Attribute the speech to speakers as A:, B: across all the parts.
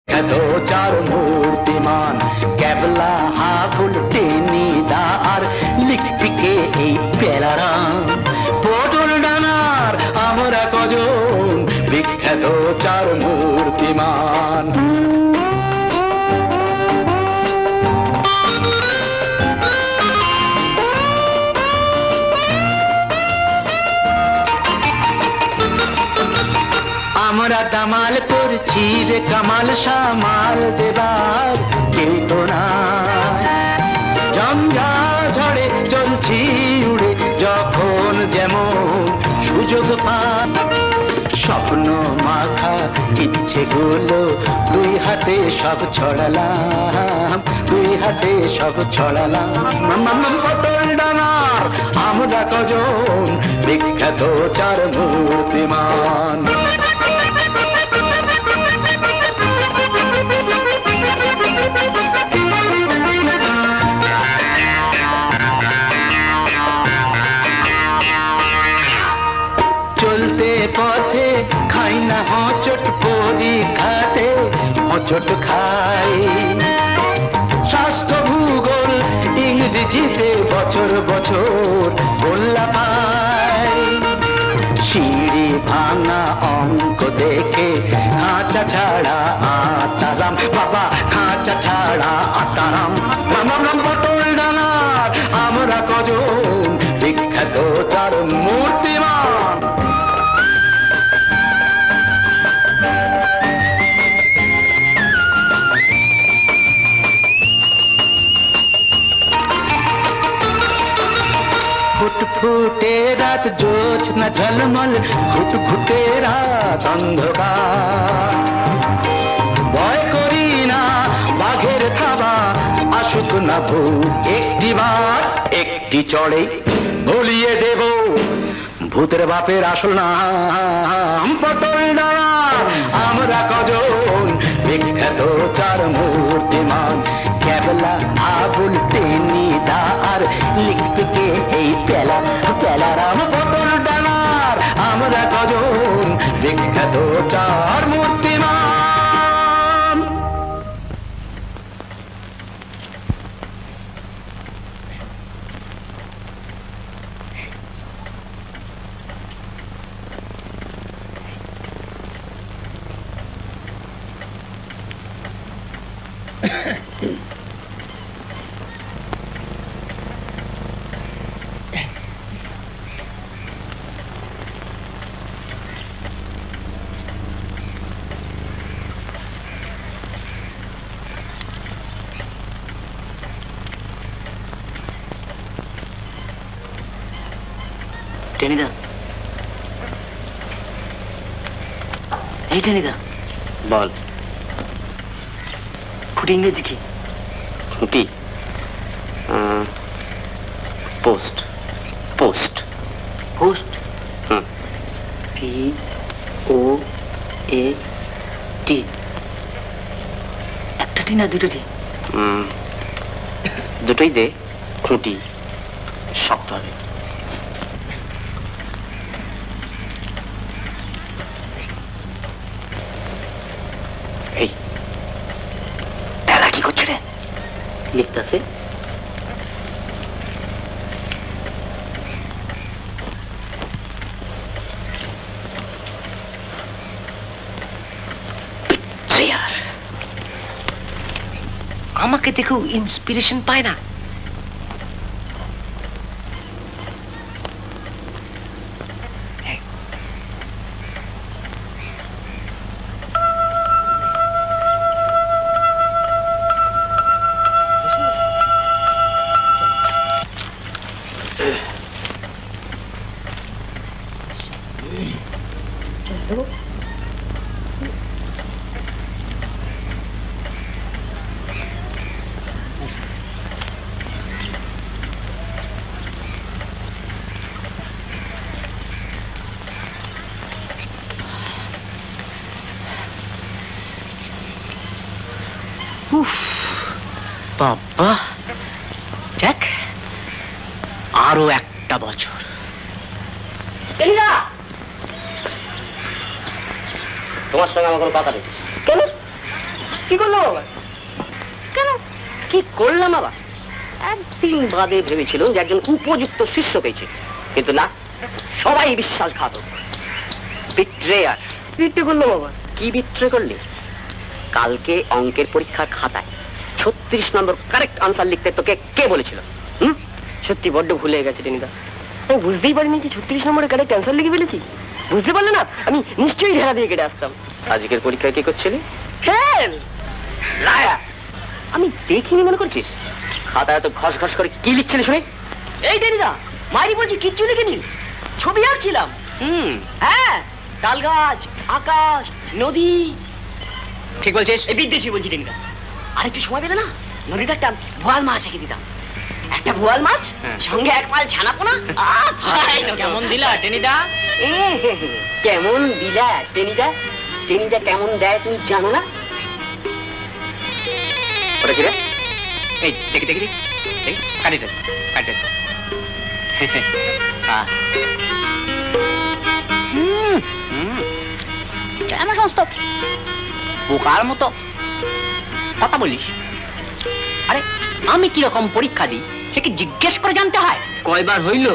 A: तो चार मूर्तिमान केवला हाफुल टेनिदार लिखपिके এই পেলারা পটল ডানার আমরা কজন বিখ্যাত চার মূর্তিমান আমরা দামাল করছি রে কামাল সামাল দেবার কেউ তো না ঝঞ্ঝা ঝড়ে চলছি উড়ে যখন যেমন সুযোগ পাই স্বপ্ন মাখা ইচ্ছে গুলো দুই হাতে সব ছড়ালাম দুই হাতে সব ছড়ালাম পটল ডানার আমরা কজন বিখ্যাত চার মূর্তিমান চলতে পথে খাই না হচট পরীক্ষাতে হচট খাই স্বাস্থ্য ভূগোল ইংরেজিতে বছর বছর গোল্লা পাই সিঁড়ি ভাঙা অঙ্ক দেখে খাঁচা ছাড়া আতারাম বাবা খাঁচা ছাড়া আতারাম মামাম পটল ডানার আমরা কজন বিখ্যাত চার মূর্তিমান ফুটফুটে রাত জোছনা ঝলমল ঘুটঘুটে রাত অন্ধকার ভয় করি না বাঘের থাবা আসুক না ভূত একটিবার একটি চড়ে ভুলিয়ে দেব ভূতের বাপের আসল নাম পটল ডানার আমরা কজন বিখ্যাত চার মূর্তিমান কেবলা আবুল টেনিদার লিখপিকে এই পেলারাম পটল ডানার আমরা কজন বিখ্যাত চার মূর্তিমান টেনিদা এই টেনিদা বল খুঁটি ইংরেজি কি খুঁটি পোস্ট পোস্ট পোস্ট POST একটা টি না দুটো টি দুটোই দে খুঁটি শক্ত হবে এই কি করছে রে লিখতেছে আমাকে দেখেও ইন্সপিরেশন পায় না বাবা দেখ আরো একটা বছর তোমার সঙ্গে আমার কোনো কথা নেই কেন
B: কি করলাম আবার?
C: কেন কি করলাম আবার? একদিন বাদে ভেবেছিলাম যে একজন উপযুক্ত শিষ্য পেয়েছে, কিন্তু না, সবাই বিশ্বাসঘাতক, বিট্রেয়ার।
B: বিট্রে করলাম আবার?
C: কি বিট্রে করলি? কালকে অঙ্কের পরীক্ষার খাতায় 36 নম্বর কারেক্ট আনসার লিখতে তোকে কে বলেছিল?
B: সত্যি বড্ড ভুলে গেছে টেনিদা। আমি বুঝতেই পারিনি যে 36 নম্বরে কারেক্ট অ্যান্সার লিখে ফেলেছি। বুঝতে পারলে না, আমি নিশ্চয়ই ঢেলা দিয়ে কেটে আসতাম।
C: আজকের পরীক্ষায় কি করছিলি?
B: ফেল।
C: লায়ার! আমি দেখিনি মনে করছিস? খাতায় তো ঘস ঘস করে কি লিখছিলি শুনে?
B: এই টেনিদা, মারি বলছি কিচ্ছু লিখিনি, ছবি আঁকছিলাম। হ্যাঁ, তাল গাছ, আকাশ, নদী।
C: ঠিক বলছিস?
B: এই বিদ্বেষী বলছি টেনিদা। আর একটু সময় পেলে না, নদীতে একটা বোয়াল মাছ এঁকে দিতাম। একটা বোয়াল মাছ, সঙ্গে এক পাল ছানাপোনা।
C: কেমন দিলা টেনিদা? কেমন দিলা টেনিদা? টেনিদা কেমন দেয় তুমি জানো না? ওটা কি রে? এই দেখি দেখি দেখি, কাটি দে, কাটি দে। কেন সমস্ত বোকার মতো কথা বলিস? আরে আমি কিরকম পরীক্ষা দিই সে কি জিজ্ঞেস করে জানতে হয়?
A: কয়বার হইল?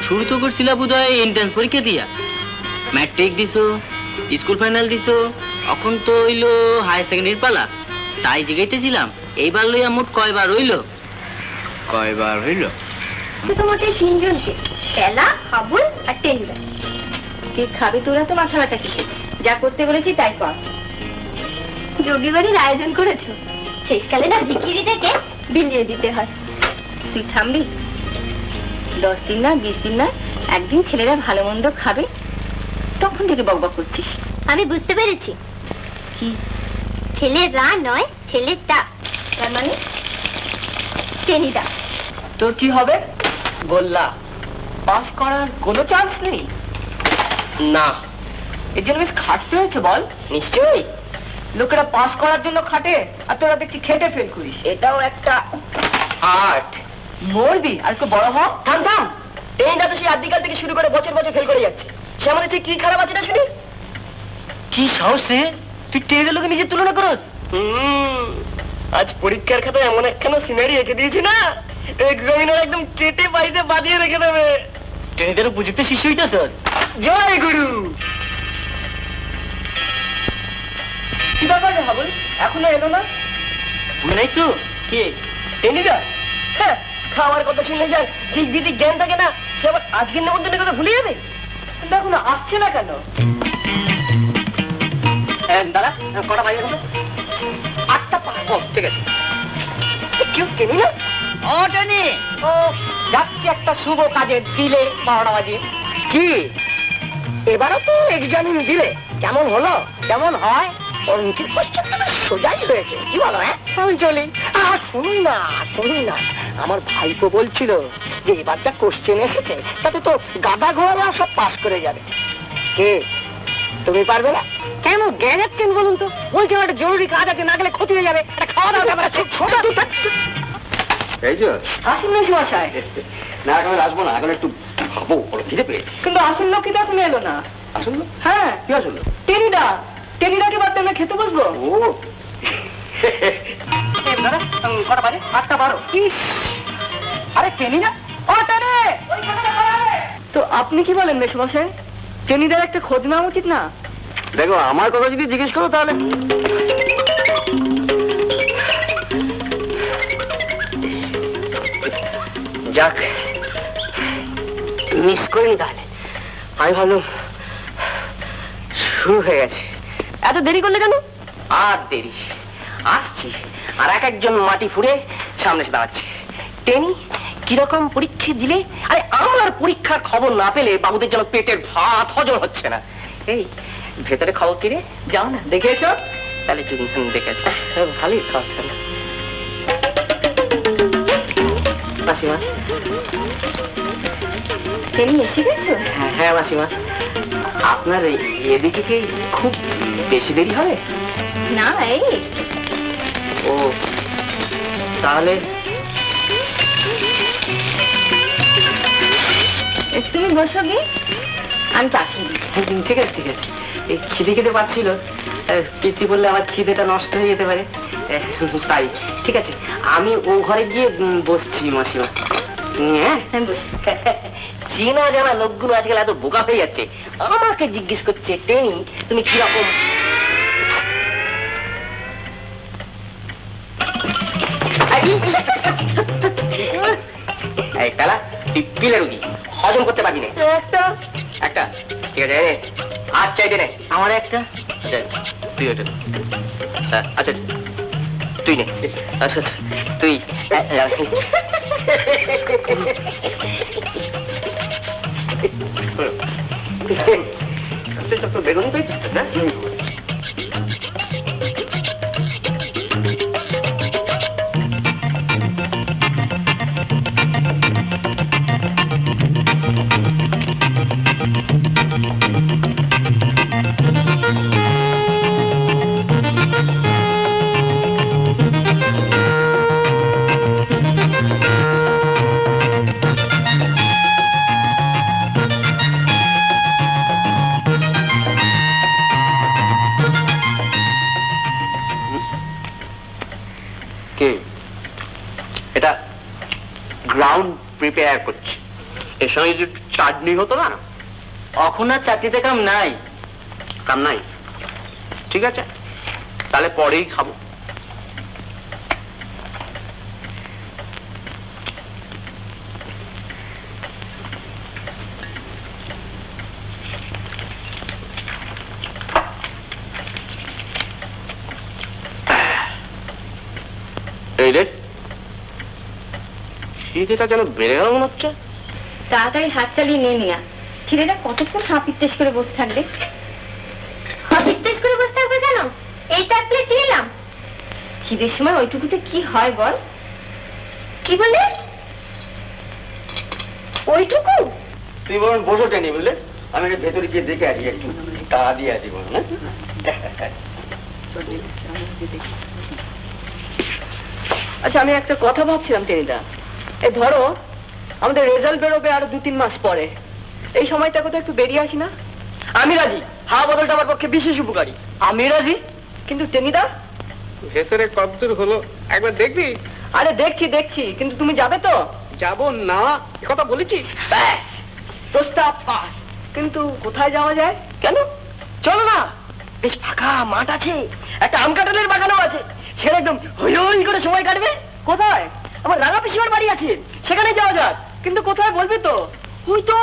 A: শুরু তো করছিলা বোধহয় এন্ট্রান্স পরীক্ষা দিয়া, ম্যাট্রিক দিছো, স্কুল ফাইনাল দিছো, এখন তো হইলো হায়ার সেকেন্ডারির পালা, তাই জিগাইতেছিলাম এইবার লইয়া মোট কয়বার হইল? কয়বার হইল?
D: তোমাকে তিনজনকে, পেলা, হাবুল আর টেনিদা। কি খাবি তোরা? তো মাথা ব্যথা কিছু, যা করতে বলেছি তাই কর। যোগী বাড়ির আয়োজন করেছো, শেষকালে না বিক্রি থেকে বিলিয়ে দিতে হয়। তুই থামবি? 10 দিন না 20 দিন না, একদিন ছেলেরা ভালো মন্দ খাবে, তখন থেকে বকবক করছিস। আমি বুঝতে পেরেছি। কি? ছেলেরা নয়, ছেলেটা। তার মানে টেনিদা।
B: তোর কি হবে? বললা পাস করার কোনো চান্স নেই?
C: না।
B: এর জন্য বেশ খাটতে হয়েছে বল?
C: নিশ্চয়ই।
B: লোকেরা পাস করার জন্য খাটে, আর তোরা দেখছি খেটে ফেল করিস।
C: এটাও একটা আর্ট।
B: মরবি আর একটু বড় হ। থাম থাম, টেনিদা তো সেই আদিকাল থেকে শুরু করে বছর বছর ফেল করে যাচ্ছে। সে আমাদের ঠিক কি খারাপ আছে না শুনি?
A: কি সাহস রে, তুই টেনিদার লোকে নিজের তুলনা করস?
B: আজ পরীক্ষার খাতায় এমন একখানা সিনারি এঁকে দিয়েছি না, এক্সামিনার একদম কেটে বাড়িতে বাঁধিয়ে রেখে দেবে।
A: টেনিদার উপযুক্ত শিষ্য হইতাছস।
B: জয় গুরু। কি ব্যাপার রে হাবুল, এখনো এলো না?
A: নাই তো।
B: কে? টেনিদা? হ্যাঁ, খাওয়ার কথা শুনলে যার ঠিক বিদিক জ্ঞান থাকে না, সে আবার আজকের নেমন্তন্নের কথা ভুলে যাবে। কিন্তু এখনো আসছে না কেন?
C: দাদা কটা বাজে এখন? 8টা 5। ও ঠিক আছে।
B: কেউ টেনি না?
C: ও টেনি, ও যাচ্ছে একটা শুভ কাজে, দিলে 12টা বাজে।
B: কি এবারও তো এক্সামিন দিলে? কেমন হলো?
C: কেমন হয়?
B: অঙ্কের কোশ্চেন তো সোজাই হয়েছে, কি বলো? হ্যাঁ আমি চলি। আর শুনুন না, শুনুন না, আমার ভাইপো বলছিল যে এবার যা কোশ্চেন এসেছে তাতে তো গাদা ঘোড়ারা সব পাস করে যাবে। কে? তুমি পারবে না? কেন জ্ঞান যাচ্ছেন বলুন তো? বলছি আমার একটা জরুরি কাজ আছে, না গেলে ক্ষতি হয়ে যাবে। একটা খাওয়া দাওয়া যাবে না।
C: এই যে
B: আসুন না মশাই।
C: না এখন আসবো না, এখন একটু খাবো, বড় খিদে পেয়েছে।
B: কিন্তু আসল লোক কিন্তু এখন এলো না।
C: আসলে
B: হ্যাঁ,
C: কি আসলে?
B: টেনিদা। টেনিদাকে বাদ আমরা খেতে বসবো।
C: ও দাদা কটা বাজে? 8টা 12।
B: আরে টেনিদা, ও টেনি! তো আপনি কি বলেন মেশমশাই, টেনিদার একটা খোঁজ নেওয়া উচিত না?
C: দেখো, আমার কথা যদি জিজ্ঞেস করো তাহলে যাক, মিস করিনি তাহলে। আমি ভাবলাম শুরু হয়ে গেছে।
B: এত দেরি করলে কেন?
C: আর দেরি, আসছি। আর এক একজন মাটি ফুঁড়ে সামনে এসে দাঁড়াচ্ছে। টেনি কিরকম পরীক্ষা দিলে? আরে আমার পরীক্ষার খবর না পেলে বাবুদের যেন পেটের ভাত হজম হচ্ছে না। এই ভেতরে খবর কি রে?
B: যাও না, দেখে এসো।
C: তাহলে দেখেছি, ভালোই খাওয়াচ্ছে না। মাসিমা।
D: টেনি এসে গেছো?
C: হ্যাঁ মাসিমা, আপনার এদিকে কি খুব বেশি দেরি হবে?
D: না, এই
C: ও তাহলে
D: তুমি বসো গে, আমি পাঠিয়ে দিই।
C: ঠিক আছে ঠিক আছে। এই খিদে খেতে পাচ্ছিল, কীর্তি বললে আমার খিদেটা নষ্ট হয়ে যেতে পারে, তাই ঠিক আছে আমি ও ঘরে গিয়ে বসছি মাসিমা। হ্যাঁ চেনা জানা লোকগুলো আজকাল এত বোকা হয়ে যাচ্ছে, আমাকে জিজ্ঞেস করছে টেনি তুমি কিরকম। এই পেলা তুই পিলে রুগী, হজম করতে পারবি না। একটা একটা ঠিক আছে আর চাইবে না
A: আমার একটা।
C: আচ্ছা তুই ওটা আচ্ছা তুই নে। আচ্ছা তুই বেগুনি পেয়েছিস না? এটা গ্রাউন্ড প্রিপেয়ার করছি, এর সঙ্গে যদি একটু চাটনি হতো না।
A: এখন আর চাকরিতে কাম নাই।
C: কাম নাই? ঠিক আছে তাহলে পরেই খাবো। এই রে খিদেটা যেন বেড়ে গেল মনে হচ্ছে।
D: তাড়াতাড়ি হাত চালিয়ে নে মিয়া, ছেলেটা কতক্ষণ হাঁপিত্তেশ করে বসে থাকবে? হাঁপিত্তেশ করে বসে থাকবে কেন? এই তো এক প্লেট নিলাম। খিদের সময় ওইটুকুতে কি হয় বল? কি বলে ওইটুকু?
C: তুই বরং বসো টেনি বুঝলে, আমি একটু ভেতরে গিয়ে দেখে আসি, একটু তাড়া দিয়ে আসি বরং।
E: আচ্ছা আমি একটা কথা ভাবছিলাম টেনিদা, এই ধরো আমাদের রেজাল্ট বেরোবে আরো 2-3 মাস পরে, এই সময়টা কোথাও একটু বেরিয়ে আসি না? আমি রাজি, হাওয়া বদলটা আমার পক্ষে বিশেষ উপকারী।
A: আমি রাজি,
E: কিন্তু টেনিদা
C: ভেতরে কতদূর হলো একবার দেখবি?
E: আরে দেখছি কিন্তু তুমি যাবে তো?
C: যাব না কথা বলেছি।
E: প্রস্তাব পাস, কিন্তু কোথায় যাওয়া যায়?
C: কেন চলো না, বেশ ফাঁকা মাঠ আছে, একটা আম কাঁঠালের বাগানও আছে, সেটা একদম হই হই করে সময় কাটবে।
E: কোথায়?
C: আমার রাঙা পিসিমার বাড়ি আছে, সেখানে যাওয়া যাক।
E: কিন্তু কোথায় বলবি তো?
C: ওই তো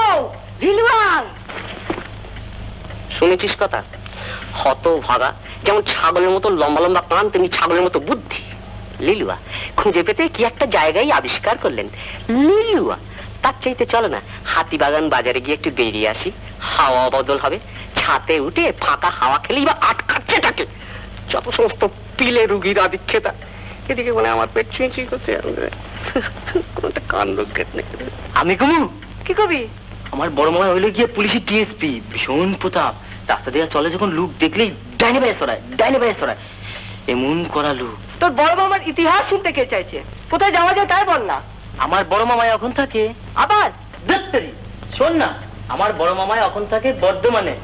C: রিলওয়ান। শুনেছিস কথা? হত ভাগা, যেমন ছাগলের মতো লম্বা লম্বা কান, তেমনি ছাগলের মতো বুদ্ধি। লিলুয়া খুঁজে পেতে কি একটা জায়গায় আবিষ্কার করলেন লিলুয়া। তার চাইতে চলো না হাতিবাগান বাজারে গিয়ে একটু বেরিয়ে আসি, হাওয়া বদল হবে, ছাতে উঠে ফাঁকা হাওয়া খেলেই বা আটকাচ্ছে তাকে যত সমস্ত পিলে রুগীর আদিক্ষেতা। এদিকে মানে আমার পেট ছুঁই ছুঁই করছে, কোনটা কাণ্ড
A: আমি কমু।
E: কি কবি?
A: আমার বড় মামা হইলে গিয়ে পুলিশের টিএসপি, ভীষণ প্রতাপ। রাস্তা দিয়ে চলে যখন লুক দেখলেই ডাইনে বায়ে সরায়, এমন করা লুক।
E: তোর বড় মামার ইতিহাস শুনতে কে চাইছে? কোথায় যাওয়া যায় তাই বল না।
A: আমার বড় মামায় এখন থাকে
E: আবার
A: দত্তরি। শোন না, আমার বড় মামায় এখন থাকে বর্ধমানে।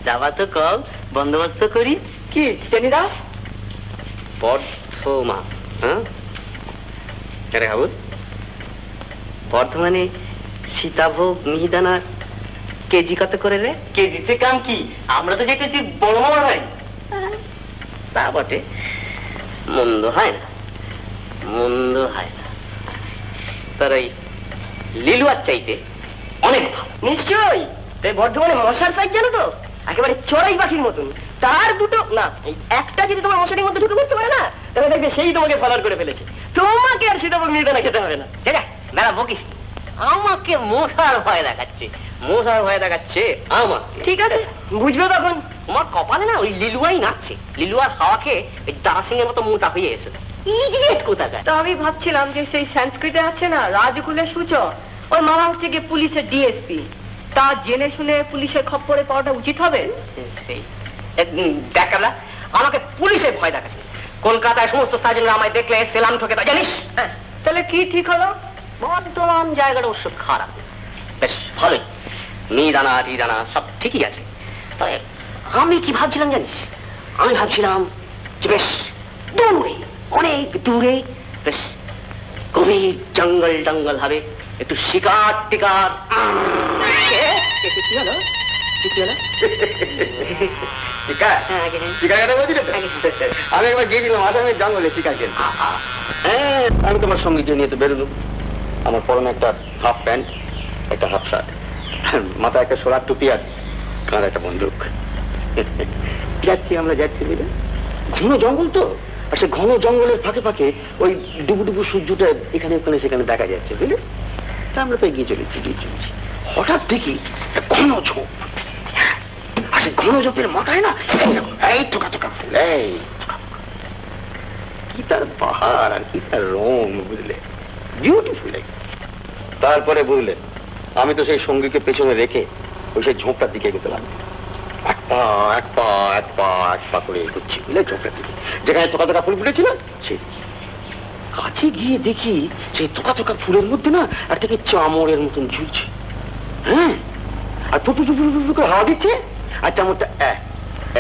A: যাবা তো কল, বন্দোবস্ত করি।
E: কি টেনিদা?
C: বর্ধমা? হ্যাঁ আরে হাবুল, বর্ধমানে সীতাভোগ মিহিদানা কেজি কত করে রে?
A: কেজিতে কাম কি, আমরা তো যেতেছি বড় মামার ভাই।
C: তা বটে, মন্দ হয় না, মন্দ হয় না। তার এই লিলুয়ার চাইতে অনেক ভালো।
E: নিশ্চয়ই। এই বর্ধমানে মশার সাইজ জানো তো, একেবারে চড়াই পাখির মতন। তার দুটো না, এই একটা যদি তোমার মশারির মধ্যে ঢুকে পড়তে পারে না, তাহলে দেখবে সেই তোমাকে ফলার করে ফেলেছে। তোমাকে আর সেটা মিহিদানা খেতে হবে না।
C: বেলা বকিস, আমাকে মশার ভয় দেখাচ্ছে, মশার ভয় দেখাচ্ছে আমাকে।
E: ঠিক আছে, বুঝবে তখন।
C: তোমার কপালে না ওই লিলুয়াই নাচছে, লিলুয়ার হাওয়া খেয়ে ওই দারা সিং এর মতো মোটা হয়ে এসে ইডিয়েট কোথাকার।
E: তা আমি ভাবছিলাম যে সেই সংস্কৃতে আছে না রাজকুলের সূচক, ওর মামা হচ্ছে গিয়ে পুলিশের ডিএসপি, তা জেনে শুনে পুলিশের খপ্পরে পাওয়াটা উচিত হবে।
C: সেই দেখালা আমাকে পুলিশের ভয় দেখাচ্ছে। কলকাতায় সমস্ত সার্জনরা আমায় দেখলে সেলাম ঠকে তা জানিস।
E: তাহলে কি ঠিক হলো?
C: বর্ধমান জায়গাটা অবশ্য খারাপ, বেশ ভালোই, মিহিদানা টিদানা সব ঠিকই আছে। তবে আমি কি ভাবছিলাম জানিস? আমি ভাবছিলাম যে বেশ দূরে, অনেক দূরে বেশ গভীর জঙ্গল জঙ্গল হবে, একটু শিকার টিকার। কি হলো? আমি একবার গিয়েছিলাম আসামের জঙ্গলে শিকার খেলতে। হ্যাঁ, আমি তোমার সঙ্গে নিয়ে তো বেরোলাম। আমার পরনে একটা হাফ প্যান্ট, একটা হাফ শার্ট, মাথায় একটা সোলার টুপি আর কাঁধে একটা বন্দুক। আমরা যাচ্ছি বুঝলে, ঘন জঙ্গল তো, আর সে ঘন জঙ্গলের ফাঁকে ফাঁকে ওই ডুবু ডুবু সূর্যটা এখানে ওখানে সেখানে দেখা যাচ্ছে বুঝলে। তা আমরা তো এগিয়ে চলেছি। হঠাৎ দেখি ঘন ঝোপ, আর সে ঘন ঝোপের মাথায় না এই থোকা থোকা ফুল, এই কি তার পাহাড় আর কি তার রং বুঝলে, বিউটিফুল। তারপরে বুঝলেন আমি তো সেই সঙ্গীকে পেছনে রেখে ওই সেই ঝোপটার দিকে এগোতে লাগলাম। এক পা এক পা এক পা এক পা করে এগোচ্ছি বুঝলে ঝোপটার দিকে, যেখানে থোকা থোকা ফুল ফুটেছিল সেই কাছে গিয়ে দেখি সেই থোকা থোকা ফুলের মধ্যে না একটাকে চামড়ের মতন ঝুলছে। হ্যাঁ, আর ফুটু ফুটু ফুটু করে হাওয়া দিচ্ছে, আর চামড়টা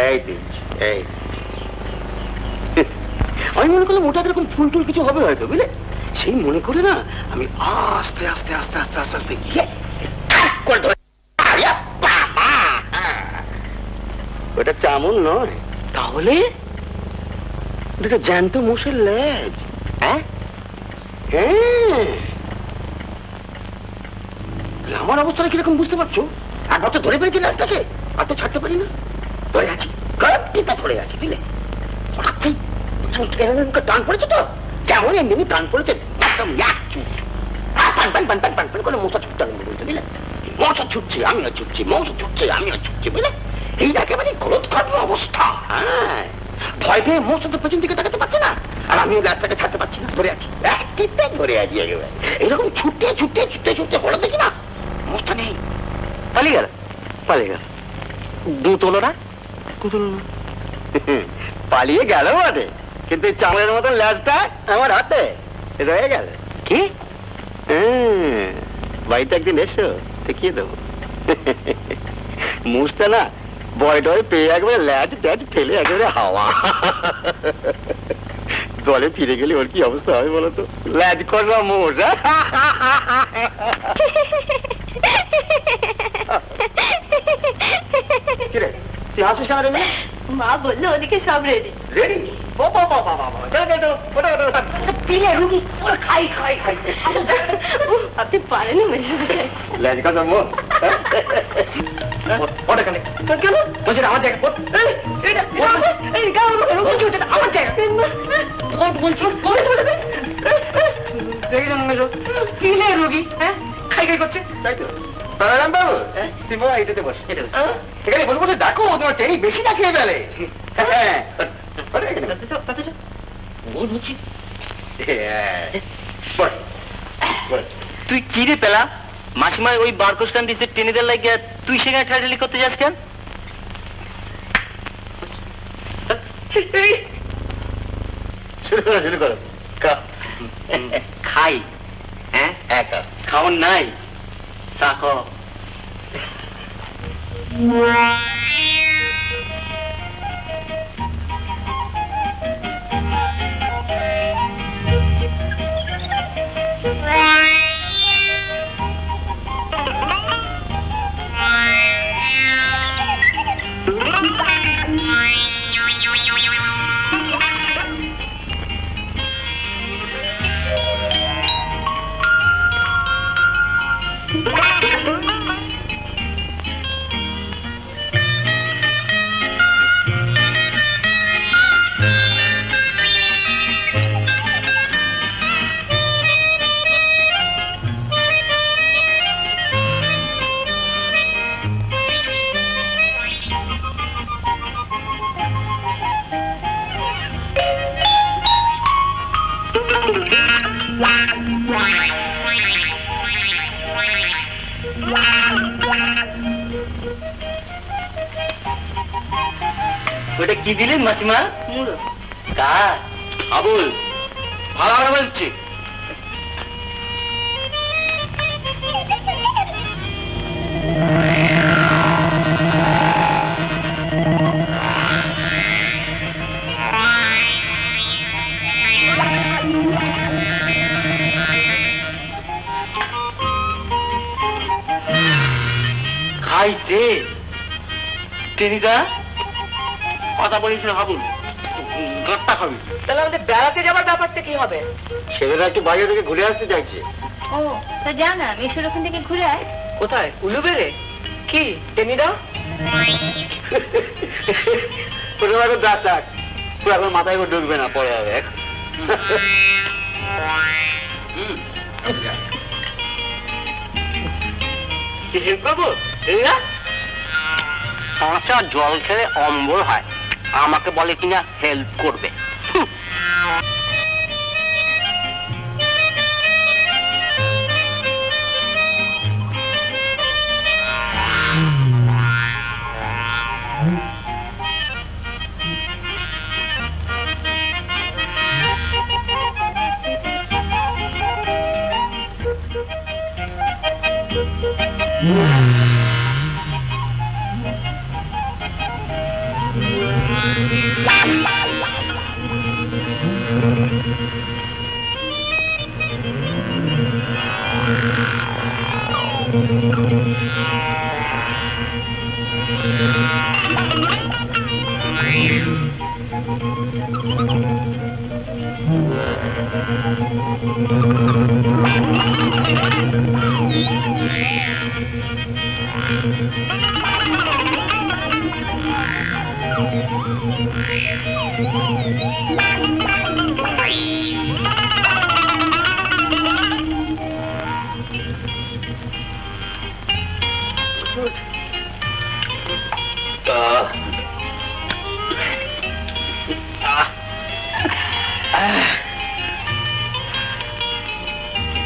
C: এই দিচ্ছে এই। আমি মনে করলাম ওটা এরকম ফুল টুল কিছু হবে হয়তো বুঝলে। সেই মনে করে না আমি আস্তে আস্তে আস্তে আস্তে আস্তে আস্তে গিয়ে ওটা চামড় নয়, তাহলে ওটা জ্যান্ত মোষের লেজ। হ্যাঁ, আমার অবস্থাটা কিরকম বুঝতে পারছো? একবার তো ধরে পেরেছি লেজটাকে, আর তো ছাড়তে পারি না, ধরে আছি, গতিটা ধরে আছি বুঝলে। হঠাৎ টান পড়েছে তো, যেমন এমনি টান পড়েছে একদম করে মশা ছুটতে আরম্ভ করেছে বুঝলে। মশা ছুটছে আমিও ছুটছি, মশা ছুটছে আমিও ছুটছি বুঝলে। এই একেবারে ক্রোধ কাটলো অবস্থা। হ্যাঁ, ভয় পেয়ে মশা তো পেছন দিকে তাকাতে পারছে না, আর আমিও ল্যাজটাকে ছাড়তে পারছি না, ধরে আছি ধরে আছি একেবারে। এরকম ছুটতে ছুটতে ছুটতে ছুটতে হলো দেখি না মশা নেই, পালিয়ে গেল পালিয়ে গেল। দু তোলো না পালিয়ে গেল বটে, কিন্তু চামড়ের মতন ল্যাজটা আমার হাতে রয়ে গেল। কি বাড়িতে একদিন এসো দেখিয়ে দেবো। মুছটা না বয় ডয় পেয়ে একবারে ল্যাজ ট্যাজ ফেলে একেবারে হাওয়া। দলে ফিরে গেলে ওর কি অবস্থা হবে বলতো? ল্যাজ করবা মোষ। তুই হাসিস কেন রে?
D: মা বললো ওদিকে সব রেডি।
C: রেডি?
D: আপনি পারেন
C: ল্যাজ করবা মোষ? কেন বলছি আমার জায়গা আমার জায়গা বলছি রোগী। হ্যাঁ, খাই খাই করছে তাই তো। বাবু তুমি এইটাতে বস, এখানে বসে বসে দেখো তোমার ট্রেনি বেশি না খেয়ে ফেলে।
A: তুই কি রে পেলা? মাসিমায় ওই বারকোস্টান দিছে টেনিদের লাগিয়া তুই সেখানে ঠাটালি করতে যাস কেন?
C: শুরু করো
A: খাই। হ্যাঁ, খাওয়ার নাই চা খাও। ওটা কি দিলেন মাসিমা?
D: মুড়ো।
A: কার?
C: আবুল ভালো করে বলছি।
A: আই সে টেনিদা কথা বলিস না হাবুল, গট্টা খাবি।
E: তাহলে আমাদের বেড়াতে যাবার ব্যাপারটা কি হবে?
A: ছেলেরা একটু বাইরে থেকে ঘুরে আসতে চাইছে।
D: ও তা যা না, মিশুর ওখান থেকে ঘুরে আয়।
E: কোথায়? উলুবেড়ে? কি টেনিদা?
A: এখন মাথায় করে ঢুকবে না, পরে হবে। হেল্প করবো? কাঁচা জল খেলে অম্বল হয়, আমাকে বলে কিনা হেল্প করবে।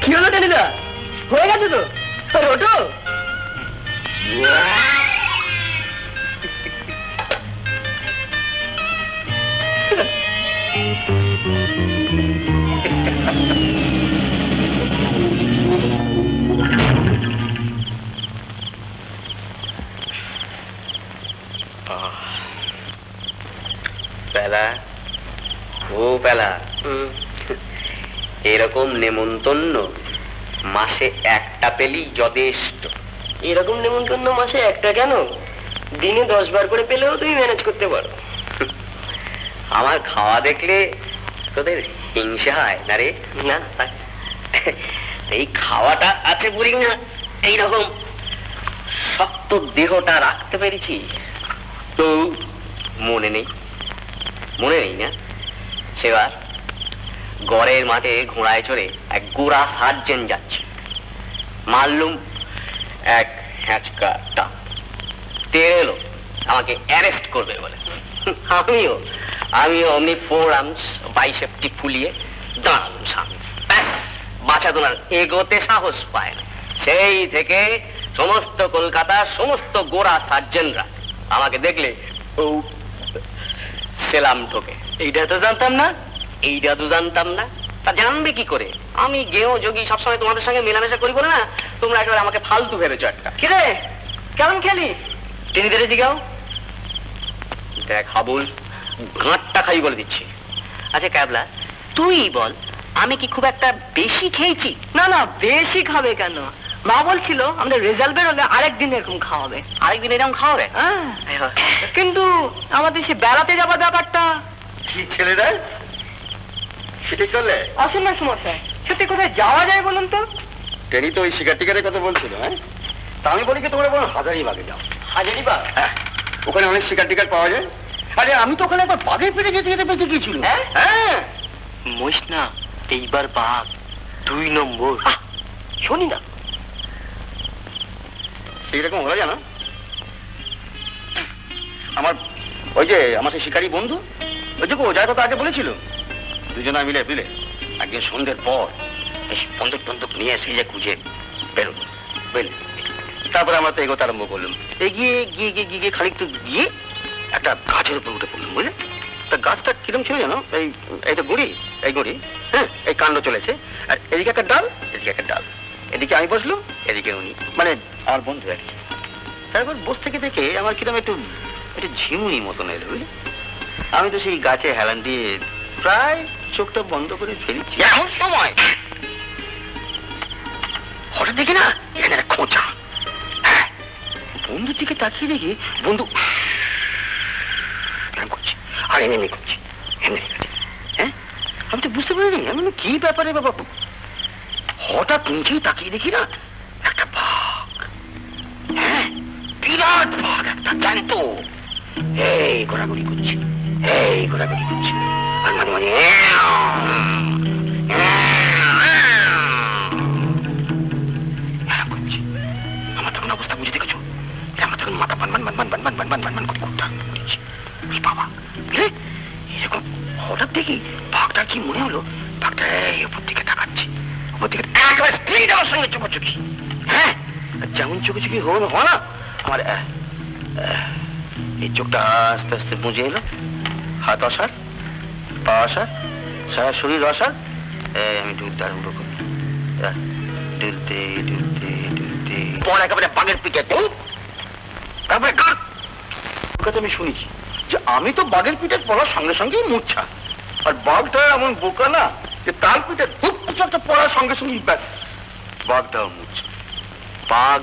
E: কি হলো টেনিদা? হয়ে গেছে তো? ওঠো।
C: পেলা, ও পেলা, এরকম নেমন্তন্ন মাসে একটা পেলেই যথেষ্ট।
E: এরকম নেমন্তন্ন মাসে একটা কেন, দিনে 10 বার করে পেলেও তুমি ম্যানেজ করতে পারো।
C: আমার খাওয়া দেখলে তোদের হিংসা হয় না রে?
E: না,
C: এই খাওয়াটা আছে বলি না এইরকম শক্ত দেহটা রাখতে পেরেছি। তো মনে নেই, মনে নেই না সেবার গড়ের মাঠে ঘোড়ায় চড়ে এক গোড়া সার্জেন্ট যাচ্ছে, মারলুম এক হ্যাঁচকা টাপ, তেড়ে এলো আমাকে অ্যারেস্ট করবে বলে। আমিও অমনি 4 আর্মস বাইসেপটি ফুলিয়ে দাঁড়ালাম সামনে। বাঁচাদোনার এগোতে সাহস পায় না। সেই থেকে সমস্ত কলকাতার সমস্ত গোড়া সার্জেন্টরা আমাকে দেখলে সেলাম ঠোকে।
A: এইটা তো জানতাম না।
C: এইটা তো জানতাম না, তা জানবে কি করে? আমি গেও যোগী সবসময় তোমাদের সঙ্গে মেলামেশা করি বলে না তোমরা একেবারে আমাকে ফালতু ভেবেছো একটা।
E: কিরে কেমন খেলি?
A: টেনিদারে জিগাও।
C: দেখ হাবুল, গাঁটটা খাই বলে দিচ্ছি। আচ্ছা ক্যাবলা, তুই বল, আমি কি খুব একটা বেশি খেয়েছি?
E: না না, বেশি খাবে কেন? মা বলছিল আমাদের রেজাল্ট বেরোলে আরেকদিন এরকম খাওয়াবে।
C: আরেকদিন এরকম খাওয়াবে?
E: কিন্তু আমাদের সে বেড়াতে যাবার ব্যাপারটা
A: কি ছেলেরা সেটাই করলে?
E: আসুন না সমস্যায়, সত্যি কোথায় যাওয়া যায় বলুন তো?
A: টেনি তো ওই শিকার টিকারের কথা বলছিল। হ্যাঁ, তা আমি বলি কি তোমরা বলো হাজারিবাগে যাও।
E: হাজারিবাগ?
A: হ্যাঁ, ওখানে অনেক শিকার টিকার পাওয়া যায়। আরে আমি তো ওখানে একবার বাঘে ফিরে যেতে যেতে বেঁচে গিয়েছিল। হ্যাঁ, মহিষ না, এইবার বাঘ 2 নম্বর।
E: শুনি না,
A: সেইরকম হলো জানো। আমার ওই যে আমার সেই শিকারী বন্ধু, ওই যে যার কথা আগে বলেছিল, দুজনে মিলে মিলে একদিন সন্ধ্যের পর বন্দুক টন্দুক নিয়ে সেই যে খুঁজে বেরোবো, বুঝলে। তারপরে আমরা তো এগোতে আরম্ভ করলাম। এগিয়ে গিয়ে গিয়ে গিয়ে খানিক তো গিয়ে একটা গাছের উপর উঠে পড়লাম, বুঝলে। তা গাছটা কিরম ছিল জানো, এই তো গুড়ি, এই গুড়ি, হ্যাঁ, এই কাণ্ড চলেছে, আর এদিকে একটা ডাল, এদিকে একটা ডাল, এদিকে আমি বসলাম, এদিকে উনি, মানে আমার বন্ধু আর কি। তারপর বসে থেকে থেকে আমার কিরম একটু ঝিমুনি মতন এলো, বুঝলি। আমি তো সেই গাছে হেলান দিয়ে প্রায় চোখটা বন্ধ করে ফেলেছি, এমন সময় হঠাৎ দেখি না এখানে একটা খোঁচা। হ্যাঁ,
B: বন্ধুর দিকে তাকিয়ে দেখি বন্ধু এরকম করছে আর এমনি করছে এমনি। হ্যাঁ, আমি তো বুঝতে পারিনি আমি কি ব্যাপারে বাবা। হঠাৎ নিচেই তাকিয়ে দেখি না একটা বাঘ, হ্যাঁ বিরাট বাঘ একটা, জ্যান্ত, এই ঘোরাঘুরি করছে, এই ঘোরাঘুরি করছে, আর মাঝে মাঝে করছে। আমার তখন অবস্থা বুঝে দেখেছো, আমার তখন মাথা বান বান বান বান বান বান বান বান বান বান করে ঘুরতে করছে। বাবা এরকম হঠাৎ দেখি বাঘটা কি মনে হলো, বাঘটা এই উপর দিকে তাকাচ্ছে, উপর দিকে একবার স্ত্রীর আমার সঙ্গে চোখাচোখি। হ্যাঁ, যেমন চোখাচোখি হল না আমার এই চোখটা আস্তে আস্তে বুঝে এলো, হাত অসার, পা অসার, সারা শরীর অসার। আমি ডুলতে আরম্ভ করি, ডুলতে ডুলতে ডুলতে পর একেবারে বাঘের পিঠে। তারপরে কথা আমি শুনেছি যে আমি তো বাঘের পিঠে পড়ার সঙ্গে সঙ্গেই মূর্ছা, আর বাঘটা এমন বোকা না যে তার পিঠে ধূপ কিছু একটা পড়ার সঙ্গে সঙ্গেই ব্যাস বাঘটাও মূর্ছা। বাঘ,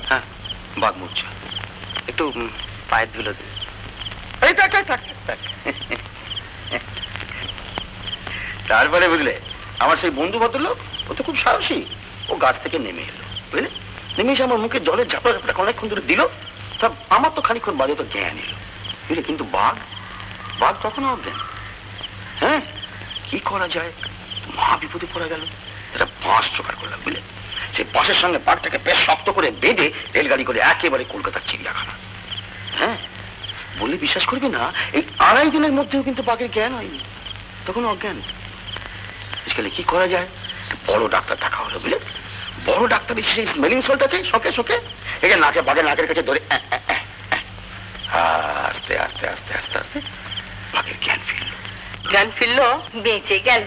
B: হ্যাঁ বাঘ মূর্ছা। একটু পায়ের ধুলো দিল, এই থাক থাক থাক। তারপরে বুঝলে আমার সেই বন্ধু ভদ্রলোক, ও তো খুব সাহসী, ও গাছ থেকে নেমে এলো, বুঝলে, নেমে এসে আমার মুখে জলের ঝাপড়া ঝাপড়া অনেকক্ষণ ধরে দিল। তা আমার তো খানিক্ষণ বাজে তো জ্ঞান এলো, বুঝলে, কিন্তু বাঘ, বাঘ তখন অজ্ঞান। হ্যাঁ, কি করা যায়, মহা বিপদে পড়া গেল। একটা বাঁশ জোগাড় করলাম, বুঝলে, সেই বাঁশের সঙ্গে বাঘটাকে বেশ শক্ত করে বেঁধে রেলগাড়ি করে একেবারে কলকাতার চিড়িয়াখানা। হ্যাঁ, বললে বিশ্বাস করবে না, এই 2.5 দিনের মধ্যেও কিন্তু বাঘের জ্ঞান হয়নি, তখন অজ্ঞান। আজকাল কি করা যায়, বড় ডাক্তার দেখা হলো, বুঝলে, বড় ডাক্তার সেই স্মেলিং সল্ট আছে শোকে শোকে, এটা নাকে বাঘের নাকের কাছে ধরে আস্তে আস্তে আস্তে আস্তে আস্তে বাঘের জ্ঞান ফিরল।
E: জ্ঞান ফিরলো,
D: বেঁচে গেল।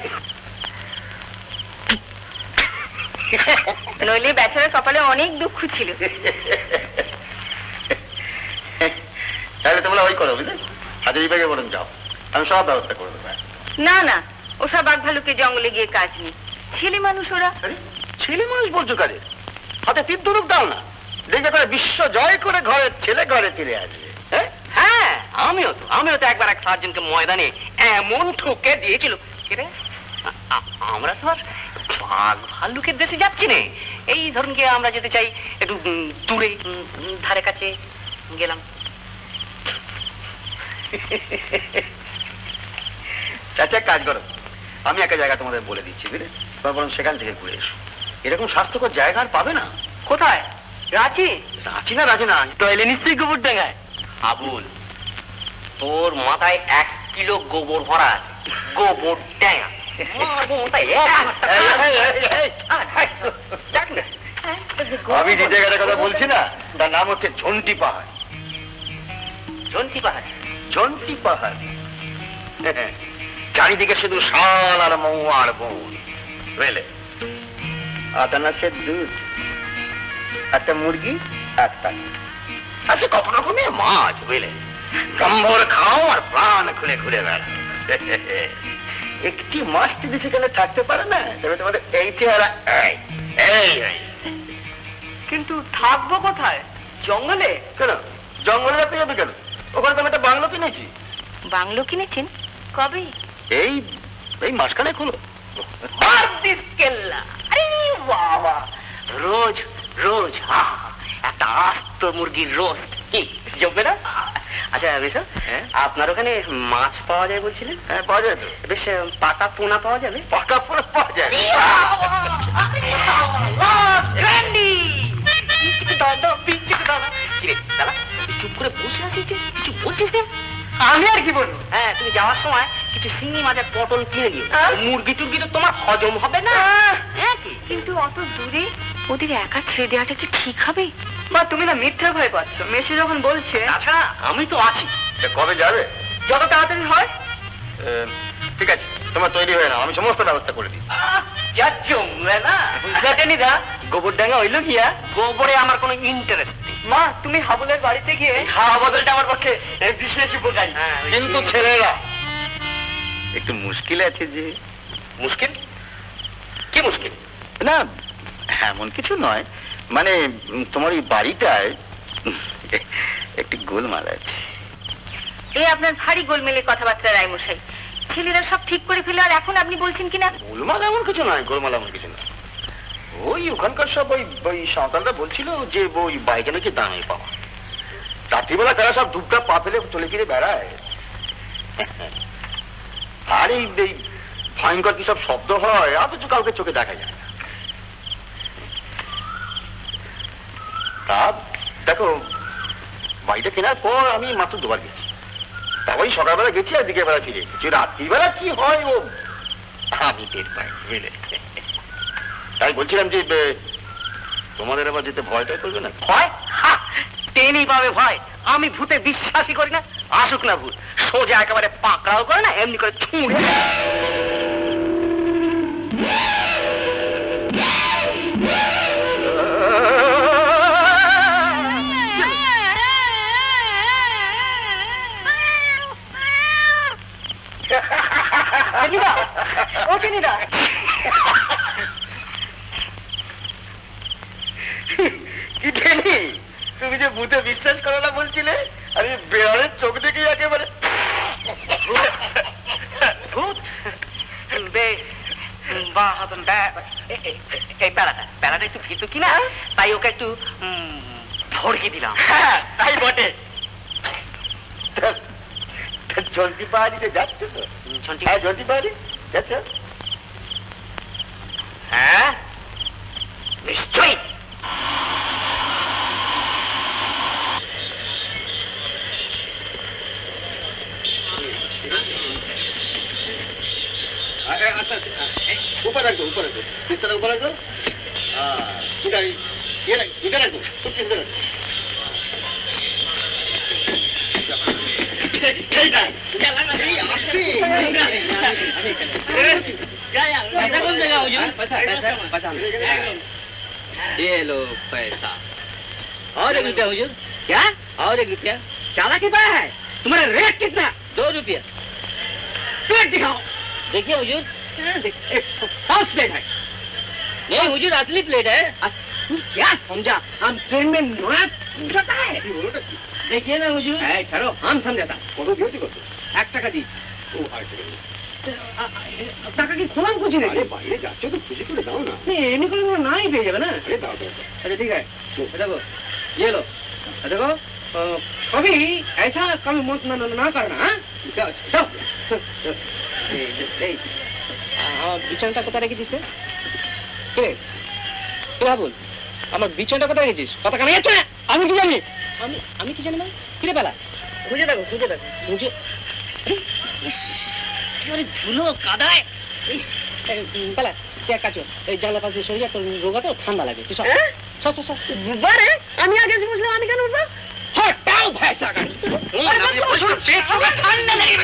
D: নইলে বেচারার কপালে অনেক দুঃখ ছিল।
B: তাহলে তোমরা ওই করো, বুঝলে, হাজারি ব্যাগে বলুন যাও, আমি সব ব্যবস্থা করে দেবো।
D: না না, ওসব বাঘ ভালুকে জঙ্গলে গিয়ে কাজ নেই, ছেলে মানুষ ওরা।
B: ছেলে মানুষ বলছো কাজে, হাতে তীর ধনুক দাও না, দেখবে করে বিশ্ব জয় করে ঘরের ছেলে ঘরে ফিরে আসবে।
C: হ্যাঁ, আমিও তো একবার এক সার্জনকে ময়দানে এমন ঠুকে দিয়েছিল। আমরা তো আর বাঘ ভাল্লুকের দেশে যাচ্ছি না, এই ধরুন কি আমরা যেতে চাই একটু দূরে, ধারে কাছে গেলাম।
B: আচ্ছা কাজ করো, আমি একটা জায়গা তোমাদের বলে দিচ্ছি, বুঝলে, তোমরা বরং সেখান থেকে ঘুরে এসো। এরকম স্বাস্থ্যকর জায়গা আর পাবে না।
C: কোথায়? রাঁচি?
B: রাঁচি না রাঁচি না,
C: তাহলে নিশ্চয়ই গোবর ডাঙ্গায়। আবুল, তোর মাথায় 1 কিলো গোবর ভরা আছে, গোবর ডাঙ্গা।
B: আমি যে জায়গাটার কথা বলছি না, তার নাম হচ্ছে ঝন্টি পাহাড়।
C: ঝন্টি পাহাড়?
B: ঝন্টি পাহাড়, চারিদিকে শুধু শাল আর মৌ আর বন, বুঝলে, আতানাসের দুধ, একটা মুরগি, একটা আচ্ছা কত রকমের মাছ, বুঝলে, কম্বর খাও আর প্রাণ খুলে ঘুরে বেড়াও। একটি মাছ যদি সেখানে থাকতে পারে না, তবে তোমাদের এই চেহারা এই।
E: কিন্তু থাকবো কোথায়? জঙ্গলে?
B: কেন জঙ্গলে রাখতে যাবে কেন? ওখানে তো আমি একটা বাংলো কিনেছি।
D: বাংলো কিনেছেন? কবে?
B: এই এই মাসখানে হলো।
C: বাবা, রোজ রোজ একটা আস্ত মুরগির রোস্ট কি জমবে না? আচ্ছা বেশ, আপনার ওখানে মাছ পাওয়া যায় বলছিলেন?
B: হ্যাঁ পাওয়া যায় তো,
C: বেশ পাকা পোনা পাওয়া যাবে?
B: পাকা পোনা পাওয়া যায়।
C: চুপ করে বসে আছিস, কিছু বলছিস না?
E: আমি আর কি বলবো?
C: হ্যাঁ, তুমি যাওয়ার সময় কিছু শিঙি মাছের পটল কিনে নিও, মুরগি টুরগি তো তোমার হজম হবে না। হ্যাঁ,
D: কিন্তু অত দূরে ওদের একা ছেড়ে দেওয়াটা কি ঠিক হবে?
E: মা, তুমি না মিথ্যা ভয় পাচ্ছ, মেসে যখন বলছে।
C: আচ্ছা, আমি তো আছি।
B: কবে যাবে?
E: যত তাড়াতাড়ি হয়।
B: ঠিক আছে, তোমরা তৈরি হয়ে নাও, আমি সমস্ত ব্যবস্থা করে দিই।
C: যা জমবে না, বুঝলে না? গোবর ডাঙ্গা হইলো গিয়া, গোবরে আমার কোনো ইন্টারেস্ট নেই।
E: মা, তুমি হাবুলের বাড়িতে গিয়ে
C: হাওয়া বদলটা আমার পক্ষে বিশেষ উপকারী।
B: কিন্তু ছেলেরা একটু মুশকিল আছে। যে
C: মুশকিল? কি মুশকিল?
B: না এমন কিছু নয়,
F: মানে তোমার এই বাড়িটায় একটি গোলমাল আছে।
D: এই আপনার ভারী গোলমেলে কথাবার্তা রায়মশাই। ছেলেরা সব ঠিক করে ফেলে আর এখন আপনি বলছেন কিনা?
F: গোলমাল এমন কিছু নয়, গোলমাল এমন কিছু নয়। ওই ওখানকার সব ওই সাঁওতালরা বলছিল যে ওই বাইকে নাকি দামে পাওয়া। রাত্রিবেলা তারা সব ধূপটা পা ফেলে চলে ফিরে বেড়ায়। আর এই ভয়ঙ্কর কি সব শব্দ হয়, অথচ কাউকে চোখে দেখা যায় না। তা দেখো, বাড়িটা কেনার পর আমি মাত্র 2 বার গেছি। তা ওই সকালবেলা গেছি আর দিকের বেলা ফিরে এসেছি। রাত্রিবেলা কি হয় ও আমি টের পাই, বুঝলে। তাই বলছিলাম যে তোমাদের আবার যেতে ভয়টা করবে না?
C: ভয়? টেনি পাবে ভয়? আমি ভূতে বিশ্বাসই করি না। আসুক না ভূত, সোজা একেবারে পাকড়াও করে না, এমনি করে ছুঁড়ে।
F: তুমি যে ভূতে বিশ্বাস করো না বলছিলে, আরে বেড়ালের চোখ দেখে একেবারে
C: ভূত এই প্যারাটা একটু ভীতু কিনা, তাই ওকে একটু ভড়কে দিলাম।
F: তাই বটে। জলদি পাহাড়িতে যাচ্ছ তো? হ্যাঁ, জলদি পাহাড়ি যাচ্ছ?
C: হ্যাঁ নিশ্চয়ই।
F: উপর রাখবো, উপর রাখবো, বিস্তার উপর রাখবো। দুটা রাখবো, সুটকেসটা রাখবো।
A: ये लो पैसा। और 1 रुपया हुजूर। क्या? और 1 रुपया।
C: चाला कितना है? तुम्हारा रेट कितना?
A: 2 रुपया।
C: प्लेट दिखाओ।
A: देखिए हुजूर।
C: फॉल्स प्लेट है।
A: नहीं हुजूर, असली प्लेट है।
C: तू क्या समझा? हम ट्रेन में नोया जाता है।
A: देखिए ना हुजूर।
C: चलो हम समझाता।
F: কত দিয়েছি কত?
C: 1 টাকা দিয়েছি।
F: ও 8 টাকা।
C: টাকা কি খোলাম কুচি নাকি?
F: আরে বাইরে যাচ্ছ তো খুশি করে দাও না।
C: এমনি করে তোমরা নাই পেয়ে যাবে না।
F: আরে দাও দাও।
C: अच्छा ठीक है, ये देखो, ये लो, देखो कभी ऐसा कभी मत ना करना। हाँ বিছানাটা কোথায় রেখেছিস? কে কে বল, আমার বিছানাটা কোথায় রেখেছিস? কথা কানে যাচ্ছে? আমি কি জানি? আমি কি জানি? কিরে বেলা খুঁজে দেখো, খুঁজে দেখো, খুঁজে। আরে ধুলো কাদায়। বেলা এক কাজ কর, এই জানলা পাশে সরে যা, তোর রোগা তো ঠান্ডা লাগে। তুই সব বারে আমি আগে বুঝলাম, আমি কেন উঠবো? হটাও ভয়সা গাড়ি। ঠান্ডা লেগে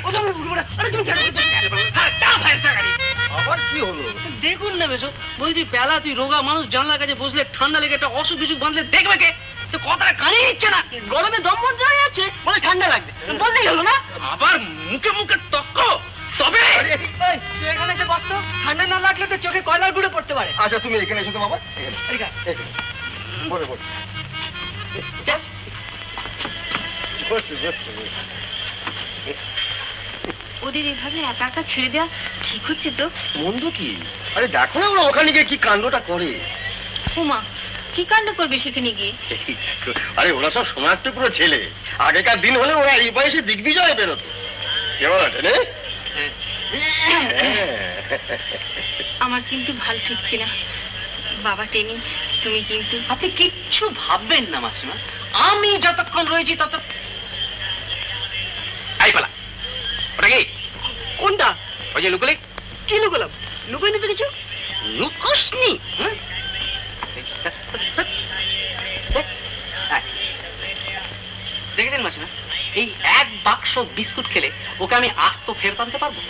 F: আবার কি হলো?
C: দেখুন না বেশ, বলছি বেলা তুই রোগা মানুষ, জানলার কাছে বসলে ঠান্ডা লেগে একটা অসুখ বিসুখ বাঁধলে দেখবে কে? তো কথাটা কানে নিচ্ছে না, গরমে দম বন্ধ হয়ে যাচ্ছে, বলে ঠান্ডা লাগবে, বললেই হলো না। আবার মুখে মুখে তক্ক। তবে এখানে এসে বসতো, ঠান্ডা না লাগলে তো চোখে কয়লার গুঁড়ো পড়তে পারে।
F: আচ্ছা তুমি এখানে এসো তো বাবা।
C: ঠিক আছে,
F: বসে বসে
C: চল।
F: বসে বসে।
D: ওদের এভাবে একা একা ছেড়ে দেওয়া ঠিক হচ্ছে তো?
F: মন্দ কি? আরে দেখো না ওরা ওখানে গিয়ে কি কাণ্ডটা করে।
D: উমা, কি কাণ্ড করবে সেখানে গিয়ে?
F: আরে ওরা সব সমাজটুকুরো ছেলে, আগেকার দিন হলে ওরা এই বয়সে দিগ্বিজয় বেরোতো। কেমন আছে রে?
D: আমার কিন্তু ভাল ঠেকছে না বাবা টেনি, তুমি কিন্তু।
C: আপনি কিচ্ছু ভাববেন না মাসিমা, আমি যতক্ষণ রয়েছি তত।
F: আই পালা ওটা কি?
C: কোনটা?
F: ওই যে লুকোলে।
C: কি লুকোলাম? লুকোই নিতে কিছু লুকোসনি। দেখেছেন মাসিমা, এই 1 বাক্স বিস্কুট খেলে ওকে আমি আস্ত ফেরত আনতে পারবো?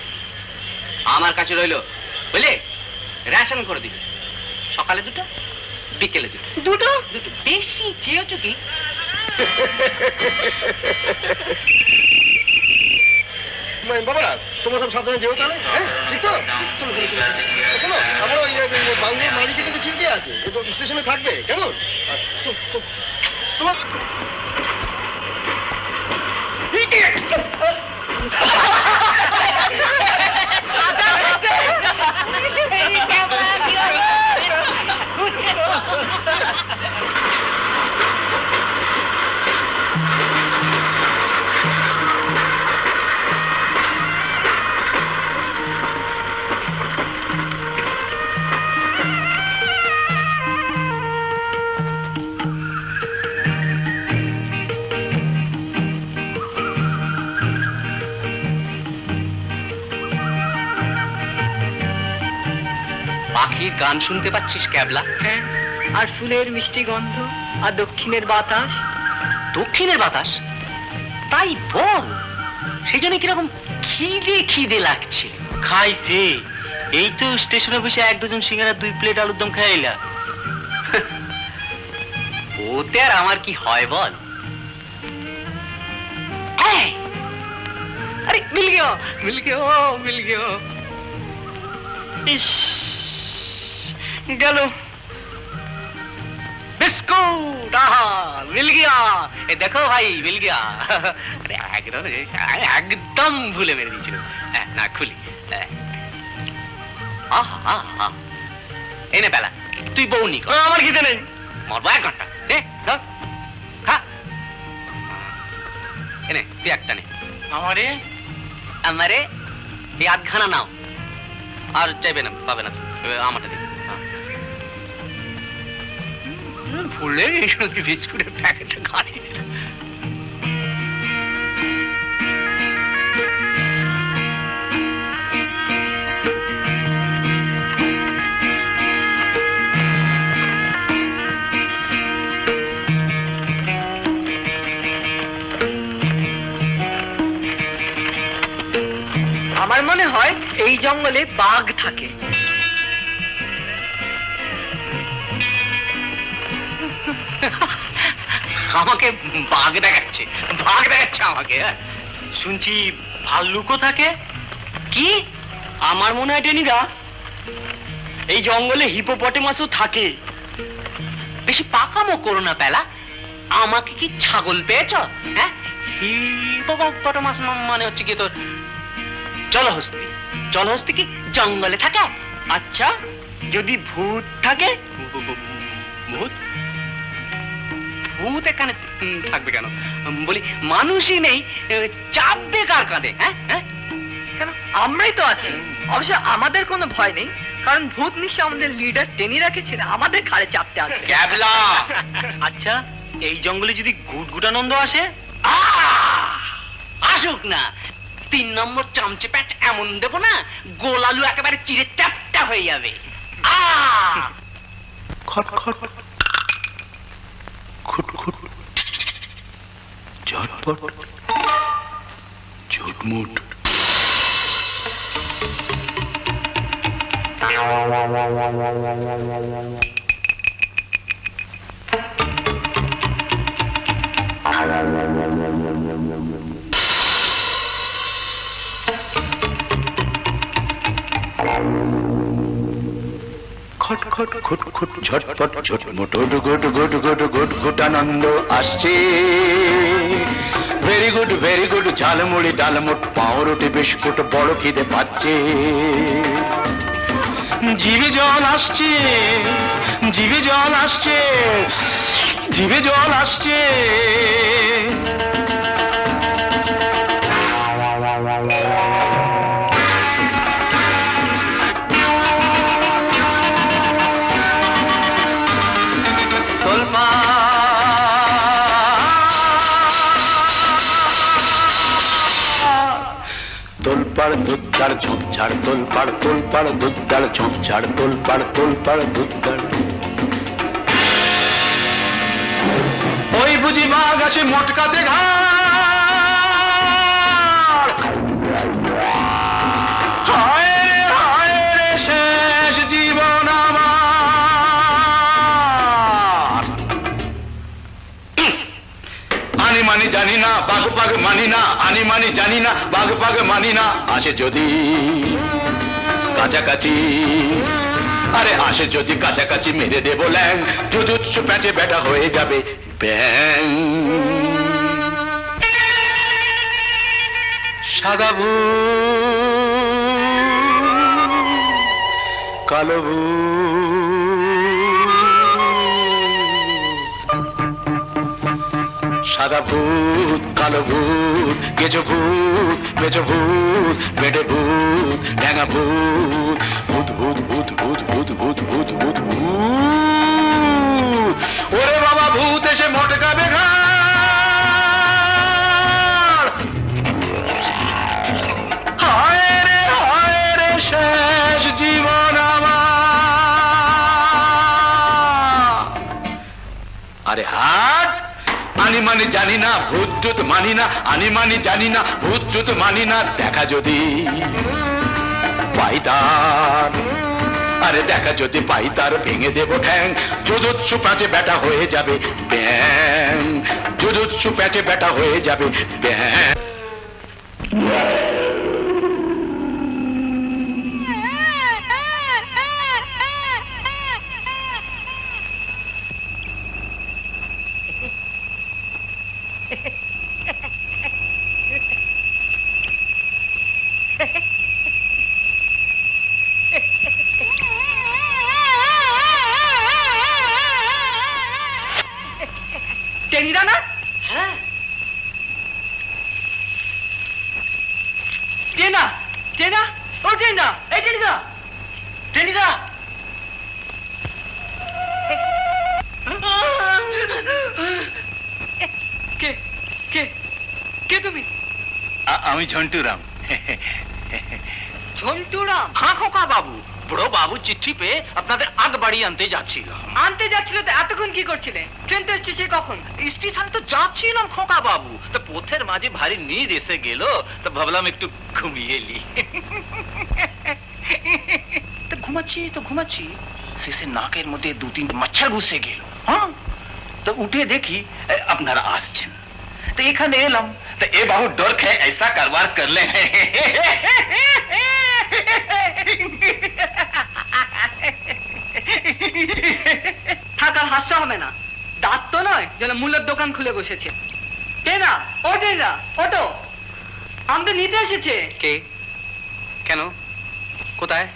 C: আমার কাছে রইলো, বুঝলে, রেশন করে দিবি, সকালে 2টো, বিকেলে 2টো। দুটো বেশি চেয়েছো কি?
F: বাবারা তোমরা সব সাবধানে যেও তাহলে, হ্যাঁ ঠিক তো? শোনো আমার ওই বাংলার মালিকে কিন্তু চিনতে আছে, ও তো স্টেশনে থাকবে, কেমন? আচ্ছা তোমার
C: পাখির গান শুনতে পাচ্ছিস ক্যাবলা?
E: হ্যাঁ, আর ফুলের মিষ্টি গন্ধ আর দক্ষিণের বাতাস।
C: দক্ষিণের বাতাস? তাই বল, সেই জন্য কিরকম খিদে খিদে লাগছে।
A: খাইছে, এই তো স্টেশনে বসে 1 ডজন সিঙ্গারা 2 প্লেট আলুর দম খাইলা।
C: ওতে আর আমার কি হয় বল? আরে মিল গিয়া, মিল গিয়া, মিল গিয়া।
A: ইস, গেল
C: बिस्कुट, आहा, मिल गया। ये देखो भाई, मिल गया। अरे एकदम भूले मेरे दिए ना खुली। आहा, आहा, एने बेला তুই বউ নি কর।
A: আমার খিদে নেই।
C: মরবো 1 ঘন্টা। দে, ধর, খা। এনে তুই একটা নে।
A: আমারে
C: আমারে এই 8 খানা নাও। আর চাইবে না, পাবে না তুই। আমারটা দে। ফুলে বিস্কুটের প্যাকেটটা খালি।
E: আমার মনে হয় এই জঙ্গলে বাঘ থাকে।
C: আমাকে বাঘ দেখাচ্ছে, বাঘ দেখাচ্ছে আমাকে।
A: শুনছি ভাল্লুকও থাকে।
C: কি?
A: আমার মনে হয় টেনিদা এই জঙ্গলে হিপোপটেমাসও থাকে।
C: বেশি পাকামো করো না পেলা। আমাকে কি ছাগল পেয়েছ? হ্যাঁ, হিপোপটেমাস মানে হচ্ছে কি তোর জলহস্তি। জলহস্তি কি জঙ্গলে থাকে?
A: আচ্ছা, যদি ভূত থাকে?
C: ভূত? ভূত এখানে থাকবে কেন? বলি মানুষই নেই, চাপবে কার কাঁধে? হ্যাঁ হ্যাঁ,
E: কেন, আমরাই তো আছি। অবশ্য আমাদের কোনো ভয় নেই, কারণ ভূত নিশ্চয় আমাদের লিডার টেনি রাখেছে, আমাদের ঘাড়ে চাপতে আসবে।
C: ক্যাবলা,
A: আচ্ছা, এই জঙ্গলে যদি গুটগুটানন্দ আসে?
C: আসুক না, 3 নম্বর চামচে প্যাচ এমন দেবো না, গোলালু একেবারে চিড়ে চ্যাপটা হয়ে যাবে।
G: খট খট খুট খুট ঝটপট ঝুটমুট। খট খট খুট খুট ঝটপট ঝটমট গুট গুট গুট গুট গুটানন্দ আসছে। ভেরি গুড ঝালমুড়ি ডালমুট পাউরুটি বিস্কুট বড় খিদে পাচ্ছে। জিভে জল আসছে, জিভে জল আসছে, জিভে জল আসছে। তোলপাড় দুধদার ঝোপঝাড়, তোলপাড় তোলপাড় দুধদার ঝোপঝাড়, তোলপাড় তোলপাড় দুধদার। ওই বুঝি বাঘ আসে মোটকাতে ঘাড়। হায় হায় রে শেষ জীবন আমার। আনি মানি জানি না, বাঘ বাঘ মানি না। জানি মানি জানি না, বাঘ বাঘ মানি না, আসে যদি কাছাকাছি, আরে আসে যদি কাছাকাছি মেরে দেবো ল্যাং, জুজুৎসু প্যাচে বেটা হয়ে যাবে ব্যাং। সাদা ভূত, কালো ভূত, সাদা ভূত, কালো ভূত, গেজো ভূত, মেজো ভূত, বেডে ভূত, ঢ্যাঙা ভূত, ভূত ভূত ভূত ভূত ভূত ভূত ভূত ভূত ভূত। ওরে বাবা ভূত এসে মটকাবে ঘাড়, হায় রে শেষ জীবন আমার। আরে হাট, আনি মানি জানি না, ভূত টুত মানি না, আনি মানি জানি না, ভূত টুত মানি না, দেখা যদি পাইতার, আরে দেখা যদি পাইতার ভেঙে দেবো ঠ্যাং, জুজুৎসু প্যাচে বেটা হয়ে যাবে ব্যাং, জুজুৎসু প্যাচে বেটা হয়ে যাবে ব্যাং।
E: টেনিদা না?
C: হ্যাঁ
E: টেনা, টেনা, ও টেনা, এই টেনিদা, টেনিদা। কে কে কে তুমি?
G: আমি ঝন্টুরাম।
E: ঝন্টুরাম?
H: हाँ खोका बाबू, बड़ो बाबू चिट्ठी पे আপনাদের আগ বাড়ি আনতে যাচ্ছিলাম।
E: আনতে যাচ্ছিল তো এতক্ষণ কি করছিলে? ট্রেন তো এসছে কখন?
H: স্টেশন তো যাচ্ছিলাম খোকা বাবু, তো পথের মাঝে ভারী নিদ এসে গেল, তো ভাবলাম একটু ঘুমিয়ে লি। তো ঘুমাচ্ছি শেষে নাকের মধ্যে 2-3 মচ্ছর ঘুষে গেল। হ্যাঁ, তো উঠে দেখি আপনারা আসছেন, তো এখানে এলাম, তো এ বাবু ডর খেয়ে ऐसा কারবার করলে।
E: থাক আর হাসতে হবে না, দাঁত তো নয় যেন মূল্যের দোকান খুলে বসেছে। টেনা, ও টেনা, ওটো, আমাদের নিতে এসেছে।
C: কে? কেন? কোথায়?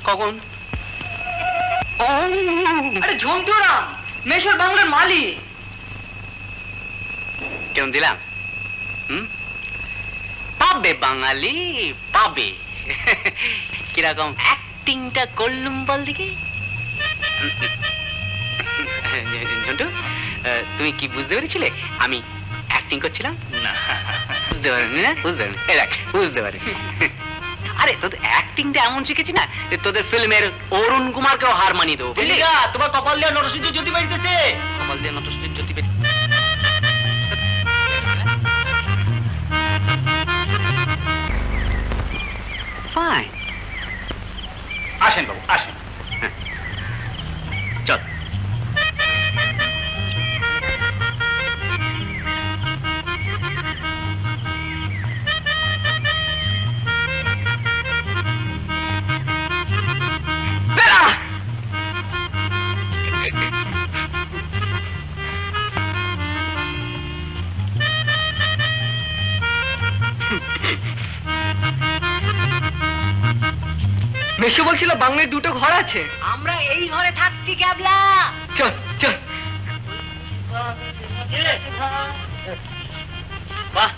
C: কখন?
E: আরে ঝন্টুরাম, মেশর বাংলার মালিক।
C: কেন দিলাম? পাবে বাঙালি, পাবে। কিরকম অ্যাক্টিংটা করলুম বল দেখি। ঝন্টু, তুমি কি বুঝতে পেরেছিলে আমি অ্যাক্টিং করছিলাম?
H: না,
C: বুঝতে পারিনি না? বুঝতে পারিনি, এই দেখ বুঝতে পারি। আরে তোদের অ্যাক্টিংটা এমন শিখেছি না যে তোদের ফিল্মের অরুণ কুমারকেও হার মানিয়ে দেবো, বুঝলি?
H: তোমার কপাল দিয়ে নরসিংহ জ্যোতি বাড়িতেছে।
C: কপাল দিয়ে নটসূর্যের জ্যোতি বেরিয়ে ফাইন।
H: আসেন বাবু, আসেন।
C: চল। বেড়া!
E: মেশো বলছিল বাংলায় 2টো ঘর আছে।
C: আমরা এই ঘরে থাকছি ক্যাবলা।
E: চল চল।
C: বাহ,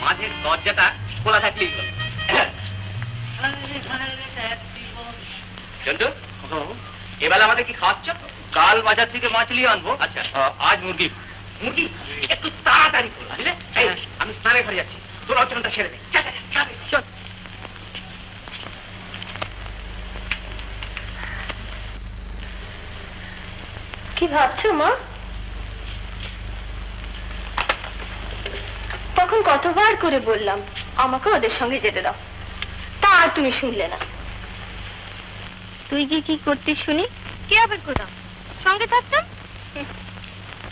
C: মাঝের দরজাটা খোলা থাকলেই হলো। জন্টু, এবেলা আমাদের কি খাওয়াচ্ছ?
H: কাল বাজার থেকে মাছ নিয়ে আনবো।
C: আচ্ছা,
H: আজ মুরগি।
C: মুরগি একটু তাড়াতাড়ি করো, বুঝলে? এই, আমি স্নানের ঘরে যাচ্ছি, তোরা অচনটা সেরে দে। চল চল চল।
D: কি ভাবছো মা? তখন কতবার করে বললাম আমাকে ওদের সঙ্গে যেতে দাও, তা আর তুমি শুনলে না। তুই কি করতিস শুনি? কি আবার করতাম? সঙ্গে থাকতাম।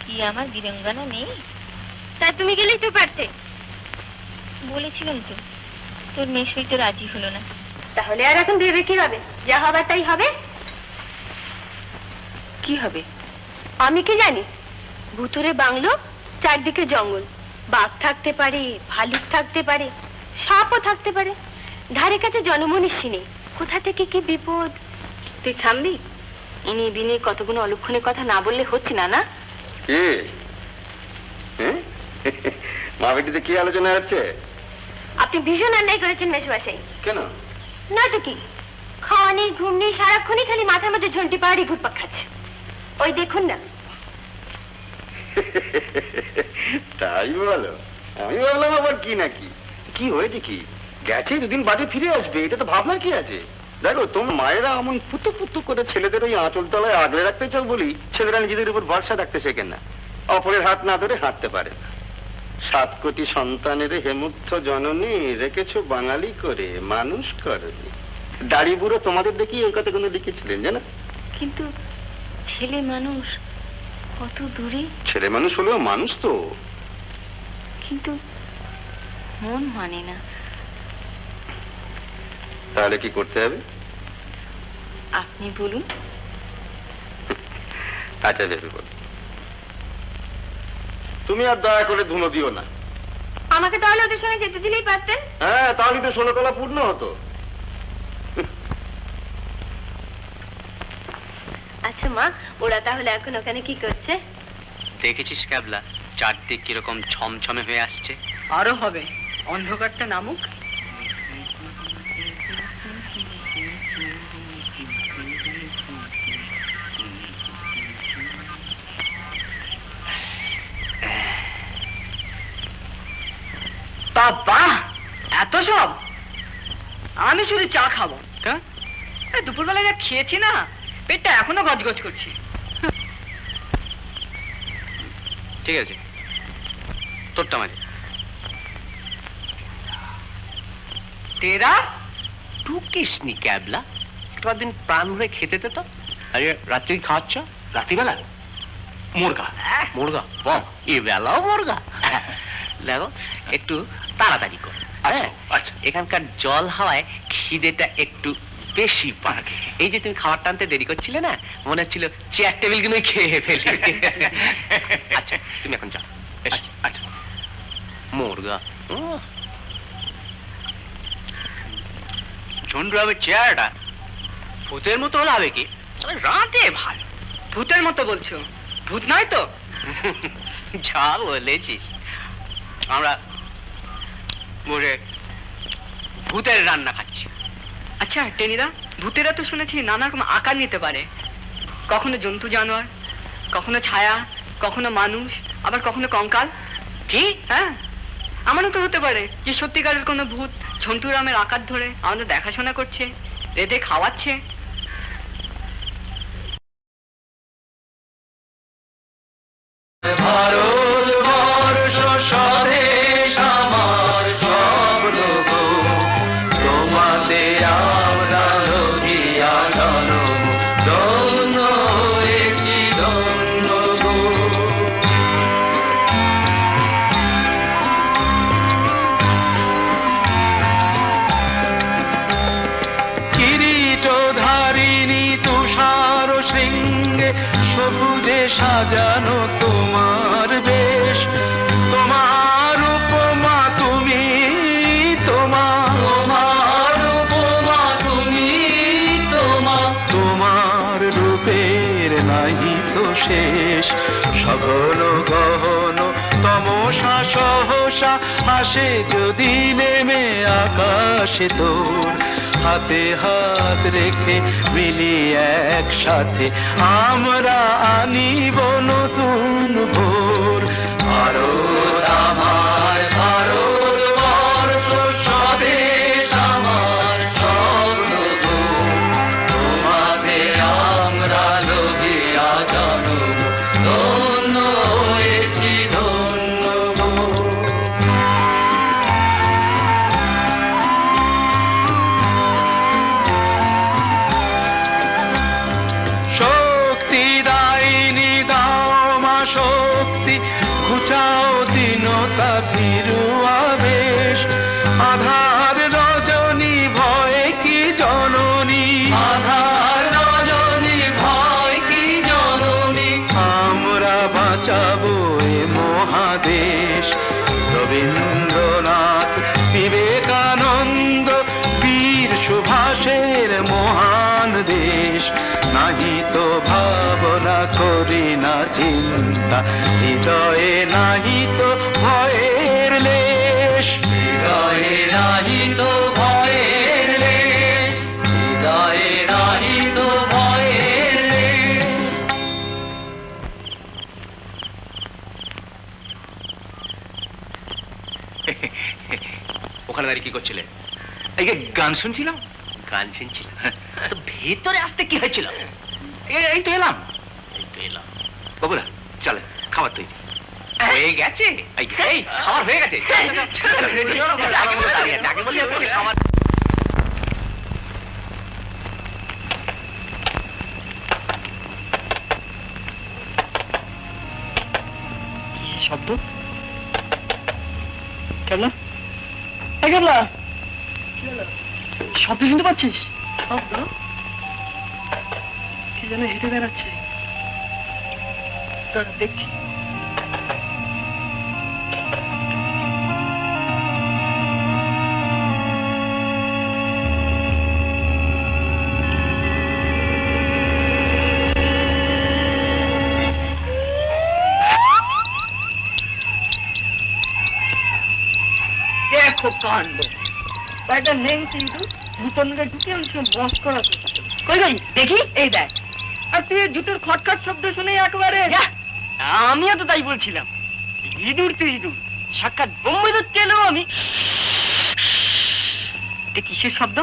D: কি আমার বীরাঙ্গনা নেই? তাই তুমি গেলেই তো পারতে। বলেছিলাম তো, তোর মেশোই তো রাজি হলো না। তাহলে আর এখন ভেবে কি হবে? যা হবার তাই হবে।
E: কি হবে?
D: আমি কি জানি? ভুতুরে বাংলো, চারদিকে জঙ্গল, বাঘ থাকতে পারে, ভালুক থাকতে পারে, সাপও থাকতে পারে, ধারে কাছে জনমনীষী নেই, কোথা থেকে কি বিপদ।
E: তুই থামবি? ইনি বিনি কতগুলো অলক্ষণের কথা না বললে হচ্ছে না। না
F: কি মা বেটিতে কি আলোচনা হচ্ছে?
D: আপনি ভীষণ অন্যায় করেছেন মেশবাসাই।
F: কেন?
D: না তো কি, খাওয়া নেই, ঘুম নেই, সারাক্ষণই খালি মাথার মধ্যে ঝন্টি পাহাড়ি ঘুরপাক খাচ্ছে। ওই দেখুন না।
F: তাই বলো? আমি ভাবলাম আবার কি নাকি। কি হয়েছে কি? গেছে দুদিন বাদে ফিরে আসবে, এটা তো ভাবনার কি আছে? দেখো, তোমার মায়েরা এমন পুতু পুতু করে ছেলেদের ওই আঁচল তলায় আগলে রাখতে চাও বলি ছেলেরা নিজেদের উপর ভরসা রাখতে শেখেন না, অপরের হাত না ধরে হাঁটতে পারে না। 7 কোটি সন্তানের হেমুগ্ধ জননী রেখেছো বাঙালি করে, মানুষ করনি। দাড়ি বুড়ো তোমাদের দেখি ওই কথাগুলো লিখেছিলেন জানো?
E: কিন্তু ছেলে মানুষ কত দূরে।
F: ছেলে মানুষ হলেও মানুষ তো।
E: কিন্তু মন মানে না।
F: তাহলে কি করতে হবে?
E: আপনি বলুন।
F: আচ্ছা ভেবে বল। তুমি আর দয়া করে ধুনো দিও না।
D: আমাকে তাহলে ওদের সঙ্গে যেতে দিলেই পারতেন।
F: হ্যাঁ, তাহলে তো 16 তলা পূর্ণ হতো।
D: আচ্ছা মা, ওরা তাহলে এখন ওখানে কি করছে?
A: দেখেছিস ক্যাবলা, চারদিক কিরকম ছমছমে হয়ে আসছে।
E: আরো হবে, অন্ধকারটা নামুক। বাবা, এত সব? আমি শুধু চা খাবো। দুপুরবেলা যা খেয়েছি না, পেটটা এখনো গজগজ করছে।
A: ঠিক আছে, তোরটা মাঝে।
E: তেরা
A: টুকিসনি ক্যাবলা, দিন প্রাণ ভরে খেতে দে তো। আরে রাত্রি খাওয়াচ্ছ? রাত্রিবেলা মুরগা? মুরগা বাহ, এ বেলাও মুরগা। দেখো, একটু তাড়াতাড়ি কর। আচ্ছা, এখানকার জল হাওয়ায় খিদেটা একটু বেশি পাক। এই যে তুমি খাবার টানতে দেরি করছিলে না, মনে হচ্ছিল চেয়ার টেবিল গুলো খেয়ে ফেলি। আচ্ছা, তুমি এখন যাও। আচ্ছা, মুরগা ঝুন্ডুরাবের চেয়ারটা ভূতের মতো হলে হবে কি? রাতে ভালো।
E: ভূতের মতো বলছো? ভূত নয় তো?
A: যা বলেছিস। আমরা বসে ভূতের রান্না খাচ্ছি।
E: আচ্ছা টেনিদা, ভূতেরা তো শুনেছি নানা রকম আকার নিতে পারে। কখনো জন্তু জানোয়ার, কখনো ছায়া, কখনো মানুষ, আবার কখনো কঙ্কাল।
A: কি?
E: হ্যাঁ, আমারও তো হতে পারে যে সত্যিকারের কোনো ভূত ঝন্টুরামের আকার ধরে আমাদের দেখাশোনা করছে, রেঁধে খাওয়াচ্ছে।
G: ভারতবর্ষ স্বদেশ আমার স্বপ্ন গো, তোমাতে আমরা লভিয়া জন্ম, ধন্য হয়েছি ধন্য গো। কিরীটধারিণী তুষার শৃঙ্গে সবুজে সাজানো তোমার বেশ, তোমার উপমা তুমি, তোমার উপমা তুমি, তোমার রূপের নাহি তো শেষ। সকল গহন তমসা সহসা আসে যদি নেমে আকাশে তোর, হাতে হাত রেখে মিলি একসাথে আমরা আনিব নতুন ভোর। ভারত আমার, ভারতবর্ষ স্বদেশ আমার স্বপ্ন গো, তোমাতে আমরা লভিয়া জন্ম, ধন্য হয়েছি ধন্য গো। শক্তি দায়িনী দাও মা শক্তি, ঘুচাও ভাবনা করি না চিন্তা, হৃদয়ে নাহি তো ভয়ের লেশ, হৃদয়ে নাহি তো ভয়ের লেশ, হৃদয়ে নাহি তো ভয়ের লেশ।
H: ওখানে দাঁড়িয়ে কি করছিলে? এই যে গান শুনছিলাম। গান শুনছিলাম? তো ভেতরে আসতে কি হয়েছিল? এই তো এলাম, বাবুরা চলে খাবার তৈরি হয়ে গেছে। এই খাবার হয়ে গেছে। আগে বলি খাবার।
E: শব্দ কেবলা, এই কেবলা, শব্দ শুনতে পাচ্ছিস? শব্দ কি যেন হেঁটে বেড়াচ্ছে, দেখছি। দেখো কাণ্ড, একটা নেই কিন্তু জুতোর ঢুকে আমি বস করা কই ভাই দেখি, এই দেখ। আর তুই জুতোর খটখট শব্দ শুনে একবারে, আমিও তো তাই বলছিলাম, ইঁদুর তুই ইঁদুর, সাক্ষাৎ ব্রহ্মদূত কেলেও আমি। এটা কিসের শব্দ?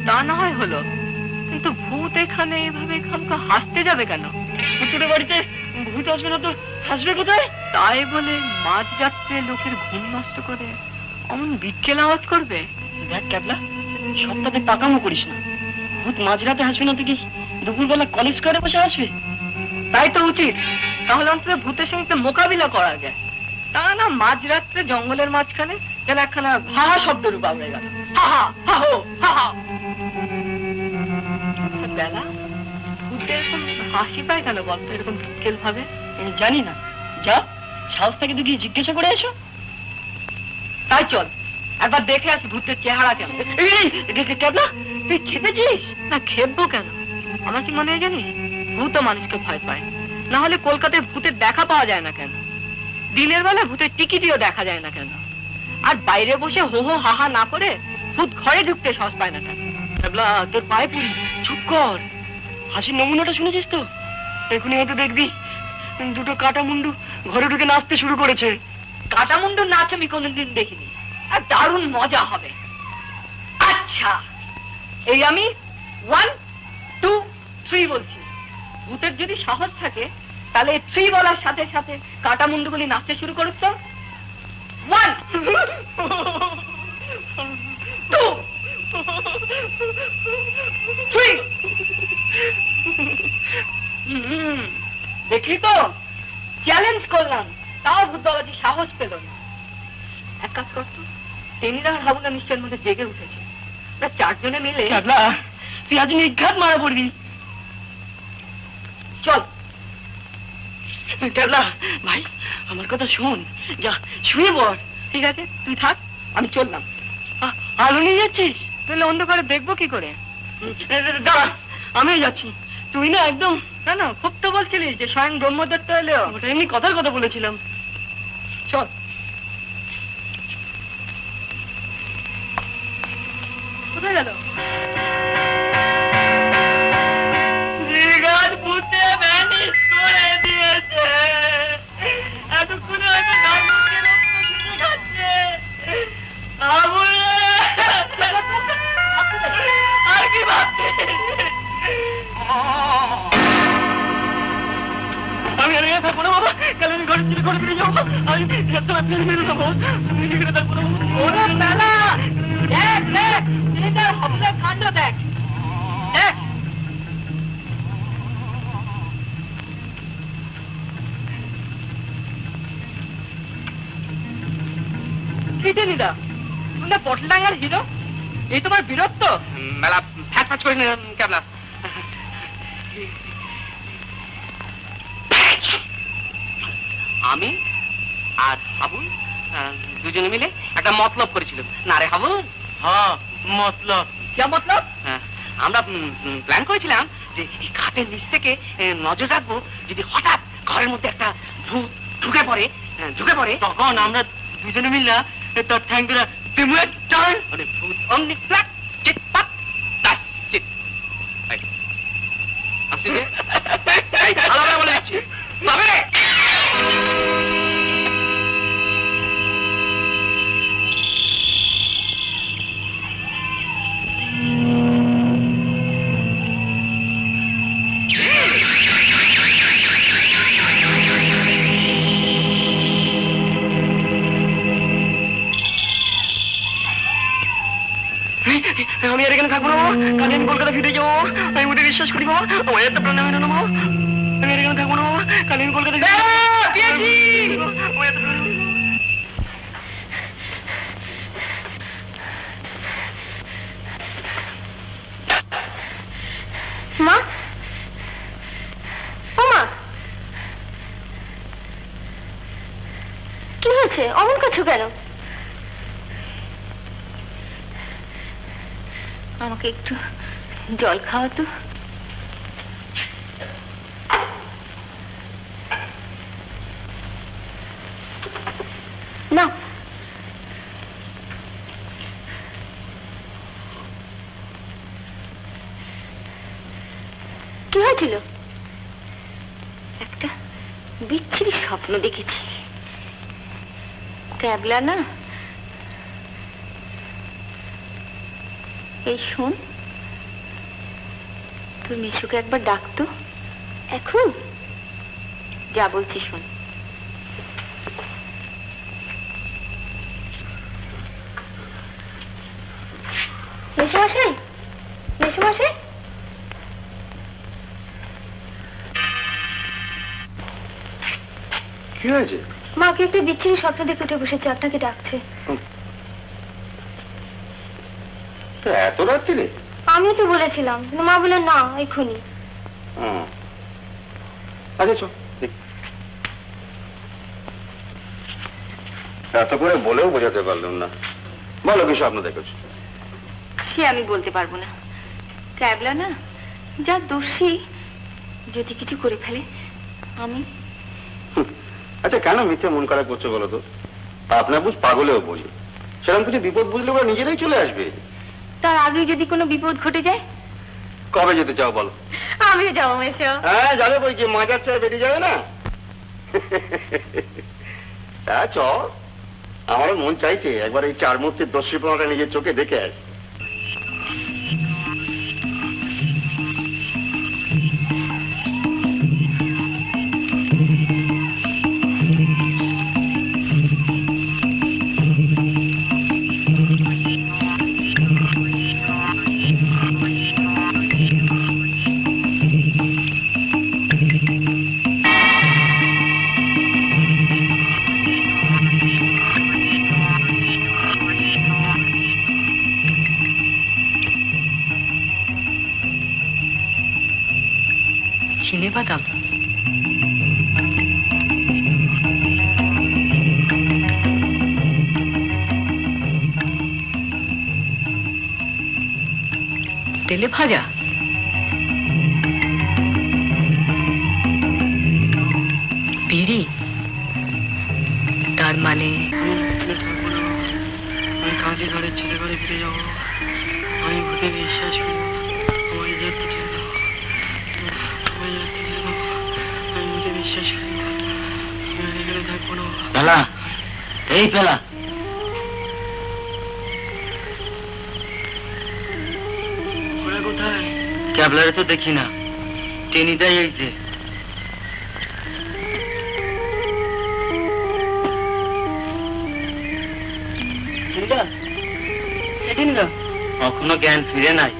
E: তা না হয় হলো, কিন্তু ভূত এখানে এইভাবে এখানকার হাসতে যাবে কেন? ভূতের বাড়িতে ভূত আসবে না তো হাসবে কোথায়? তাই বলে মাঝ রাত্রে লোকের ঘুম নষ্ট করে অমন বিকেল আওয়াজ করবে? দেখ ক্যাবলা, সপ্তাহে পাকামো করিস না। ভূত মাঝরাতে হাসবে না তো কি দুপুরবেলা কলেজ করে বসে আসবে? তাই তো উচিত, তাহলে অন্তত ভূতের সঙ্গে মোকাবিলা করা যায়। তা না মাঝরাত্রে জঙ্গলের মাঝখানে যেন একখানা ভাহা শব্দ রূপ আমরা গেল, হাহা হাহো হাহা। বেলা ভূতে এরকম হাসি পায় কেন বলতো, এরকম বিকেল ভাবে? জানি না, যা সাহস থেকে তুই গিয়ে জিজ্ঞাসা করে এসো। তাই চল একবার দেখে আসি ভূতের চেহারা কেমন। কেবলা তুই খেপেছিস? না খেপবো কেন, আমার কি মনে হয় জানিস, ভূত মানুষকে ভয় পায়, না হলে কলকাতায় ভূতের দেখা পাওয়া যায় না কেন? দিনের বেলা ভূতের টিকিটিও দেখা যায় না কেন? আর বাইরে বসে হো হো হাহা না করে ভূত ঘরে ঢুকতে সাহস পায় না কেন? কেবলা তোর পায়ে পড়ি, চুপ কর। হাসির নমুনাটা শুনেছিস তো? এখনই হয়তো দেখবি দুটো কাটা মুন্ডু ঘরে ঢুকে নাচতে শুরু করেছে। কাটা মুন্ডু নাচ আমি কোনোদিন দেখিনি, আর দারুণ মজা হবে। আচ্ছা এই আমি 1 2 3 বলছি, ভূতের যদি সাহস থাকে তাহলে 3 বলার সাথে সাথে কাটা মুন্ডুগুলি নাচতে শুরু করুক তো। 1 2 3। দেখলি তো, চ্যালেঞ্জ করলাম, তাও ভূত বাবাজি সাহস পেল না। এক কাজ করতো, টেনিদা আর হাবুলা নিশ্চয়ের মধ্যে জেগে উঠেছে, ওরা চারজনে মিলে। তুই আজ নিঘাত মারা পড়বি, চল। কেবলা ভাই আমার কথা শোন, যা শুয়ে পড়। ঠিক আছে তুই থাক, আমি চললাম। আলো নিয়ে যাচ্ছিস? তাহলে অন্ধকারে দেখবো কি করে? দাঁড়া আমিও যাচ্ছি, তুই না একদম। না না খুব তো বলছিলিস যে স্বয়ং ব্রহ্মদত্ত এলেও। ওটা এমনি কথার কথা বলেছিলাম, চল। কোথায় গেল? এতক্ষণে হয়তো খাচ্ছে। আর কি ভাবছি, আমি আর থাকবো না বাবা, কাল আমি ঘরে ছিল ঘরে ফিরে যাবো। আমি মেরে দেবো, থাকবো না। দেখ দেখ কাণ্ড দেখ, দেখ নতুন না পটলডাঙ্গার হিরো, এই তোমার বীরত্ব?
C: মেলা ফ্যাট ফ্যাট করে নিলাম ক্যাবলা। আমি আর হাবুল দুজনে মিলে একটা মতলব করেছিলাম না রে হাবুল?
A: হ্যাঁ, মতলব।
E: কি মতলব?
C: আমরা প্ল্যান করেছিলাম যে এই খাটের নিচ থেকে নজর রাখবো, যদি হঠাৎ ঘরের মধ্যে একটা ভূত ঢুকে পড়ে
A: তখন আমরা দুজনে মিললা তোর ঠ্যাং ধরে দিমু এক টান,
C: মানে ভূত অমনি ফ্ল্যাট চিট পাট টাস চিট। আসি রে, এই ভালোভাবে বলে দিচ্ছি তবে আমি আর এখানে থাকবো না, কাজে আমি কলকাতা ফিরে যাবো। আমি ওদের বিশ্বাস করি বাবা, আমার একটা প্রাণ নামে না বাবা। আমি আর এখানে থাকবো না বাবা, কাজে আমি কলকাতা
D: মা, ও মা, কি হয়েছে? অমন করছো কেন? আমাকে একটু জল খাওয়া তো। না, কি হয়েছিল? একটা বিচ্ছিরি স্বপ্ন দেখেছি। ক্যাবলা না, এই শোন, তোর মিশুকে একবার ডাকতো এখন। যা বলছি শোন। মেসোমশাই, মেসোমশাই,
F: কি হয়েছে?
D: মাকে একটা বিচ্ছিরি স্বপ্ন দেখে উঠে বসেছে, আপনাকে ডাকছে।
F: এত রাত্রিরে?
D: আমি তো বলেছিলাম, কিন্তু মা বলে না এক্ষুনি।
F: আচ্ছা চল, এত করে বলেও বোঝাতে পারলাম না। বলো কি স্বপ্ন দেখেছো?
D: সে আমি বলতে পারবো না। ক্যাবলা না যা দোষী, যদি কিছু করে ফেলে আমি।
F: আচ্ছা কেন মিথ্যে মন খারাপ করছো বলো তো? আপনার বুঝ পাগলেও বোঝে, সেরকম কিছু বিপদ বুঝলে ওরা নিজেরাই চলে আসবে।
D: তার আগে যদি কোনো বিপদ ঘটে যায়?
F: কবে যেতে চাও বলো?
D: আমিও যাবো মেসো।
F: হ্যাঁ যাবে, বই যে মাজার চায় বেরিয়ে যাবে না। হ্যাঁ চ, আমারও মন চাইছে একবার এই চার মূর্তির দস্যিপনাটা নিজের চোখে দেখে আসি।
E: চিনেবাদাম? তেলে ভাজা? বিড়ি? তার মানে
A: আমি কাজে ঘরের ছেলে ঘরে ফিরে যাবো। আমি ভূতে বিশ্বাস করি, আমার যেতে চাই না, আমি যেতে চাই না, আমি ভূতে বিশ্বাস করি, আমি এখানে থাকবো না। পেলা, এই পেলা, ওরা কোথায়? ক্যাবলারে তো দেখি না, ট্রেনিটাই এই যে। এখনো জ্ঞান ফিরে নাই।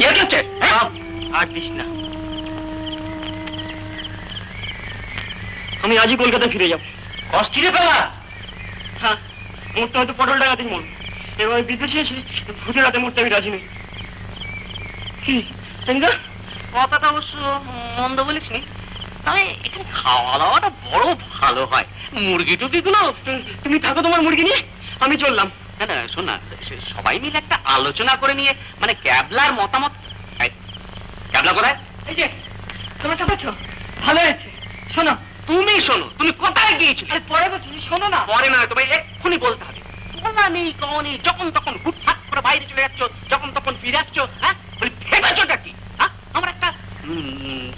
C: কি হচ্ছে?
A: আর দিস না।
C: আমি আজই কলকাতা ফিরে যাবো।
A: অস্থিরে পেলা?
C: হ্যাঁ, মরতে হয়তো পটল টাকাতেই মন। এবার বিদেশে এসে ভূতের রাতে মরতে আমি রাজি নেই। কি টেনিদা?
A: কথাটা অবশ্য মন্দ বলিসনি, তবে এখানে খাওয়া দাওয়াটা বড় ভালো হয়। মুরগি টুরগি গুলো
C: তুমি থাকো তোমার মুরগি নিয়ে, আমি চললাম।
A: না না শোন না, সবাই মিলে একটা আলোচনা করে নিয়ে, মানে ক্যাবলার মতামত। ক্যাবলা কোথায়?
E: এই যে তোমরা তো পাচ্ছ, ভালো হয়েছে। শোনো,
A: তুমি শোনো, তুমি কোথায় গিয়েছিলে?
E: আরে পরে বলছি, শোনো না।
A: পরে না, তোমায় এক্ষুনি বলতে হবে। বলা নেই কখনই, যখন তখন হুটহাট করে বাইরে চলে যাচ্ছ, যখন তখন ফিরে আসছো। হ্যাঁ, ভেবেছোটা কি? হ্যাঁ, আমার একটা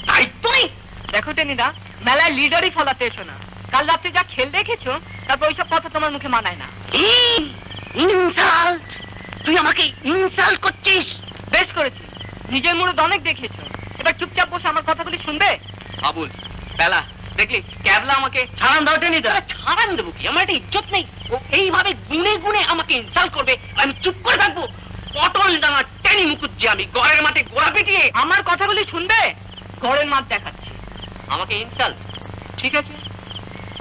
A: দায়িত্ব নেই?
E: দেখো টেনিদা, মেলায় লিডারই ফলাতে এসো না। কাল রাত্রে যা খেল দেখেছো, তারপর ওইসব কথা তোমার মুখে মানায় না।
A: ইনসাল্ট! তুই আমাকে ইনসাল্ট করছিস?
E: বেশ করেছি, নিজের মুরদ অনেক দেখেছো। এবার চুপচাপ বসে আমার কথাগুলি শুনবে।
A: বাবুল, বেলা দেখলি ক্যাবলা আমাকে ছাড়ান দাও টেনিদা। ছাড়ান দেবো কি? আমার একটা ইজ্জত নেই? ও এইভাবে গুনে গুনে আমাকে ইনসাল্ট করবে, আমি চুপ করে থাকবো? পটল ডাঙা টেনি মুকুজ্জি আমি ঘরের মাঠে গোড়া পিটিয়ে।
E: আমার কথাগুলি শুনবে? ঘরের মাঠ দেখাচ্ছি।
A: আমাকে ইনসাল্ট? ঠিক আছে।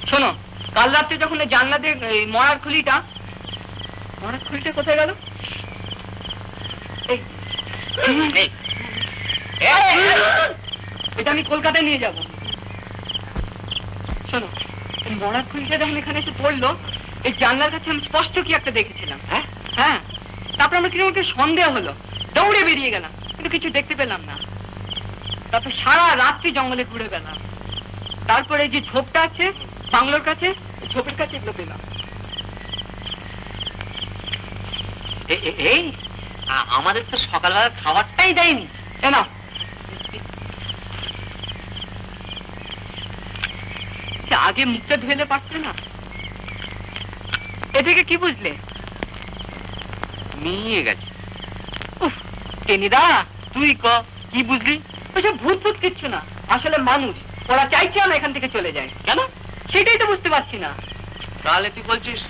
E: শোনো, কাল রাত্রে যখন এই জানলা দিয়ে মরার খুলিটা কোথায় গেল? এই,
A: এই,
E: এটা আমি কলকাতায় নিয়ে যাব। শোনো, এই মরার খুলিটা যখন এখানে এসে পড়লো, এই জানলার কাছে আমি স্পষ্ট কি একটা দেখেছিলাম। হ্যাঁ হ্যাঁ, তারপর আমার কিরকম একটা সন্দেহ হলো, দৌড়ে বেরিয়ে গেলাম, কিন্তু কিছু দেখতে পেলাম না। তারপর সারা রাত্রি জঙ্গলে ঘুরে গেলাম। তারপরে যে ঝোপটা আছে বাংলোর কাছে, ঝোপের কাছে এগুলো পেলাম।
A: এই আমাদের তো সকালবেলা খাবারটাই দেয়নি।
E: কেন? আগে মুখটা ধুয়ে পারছে না? এ থেকে কি বুঝলে?
A: নিয়ে গেছে।
E: টেনিদা, তুই কি বুঝলি? ওইসব ভূত ভূত কিচ্ছু না, আসলে মানুষ। ওরা চাইছে আমরা এখান থেকে চলে যাই।
A: কেন?
E: সেটাই তো বুঝতে পারছি না।
A: তাহলে তুই বলছিস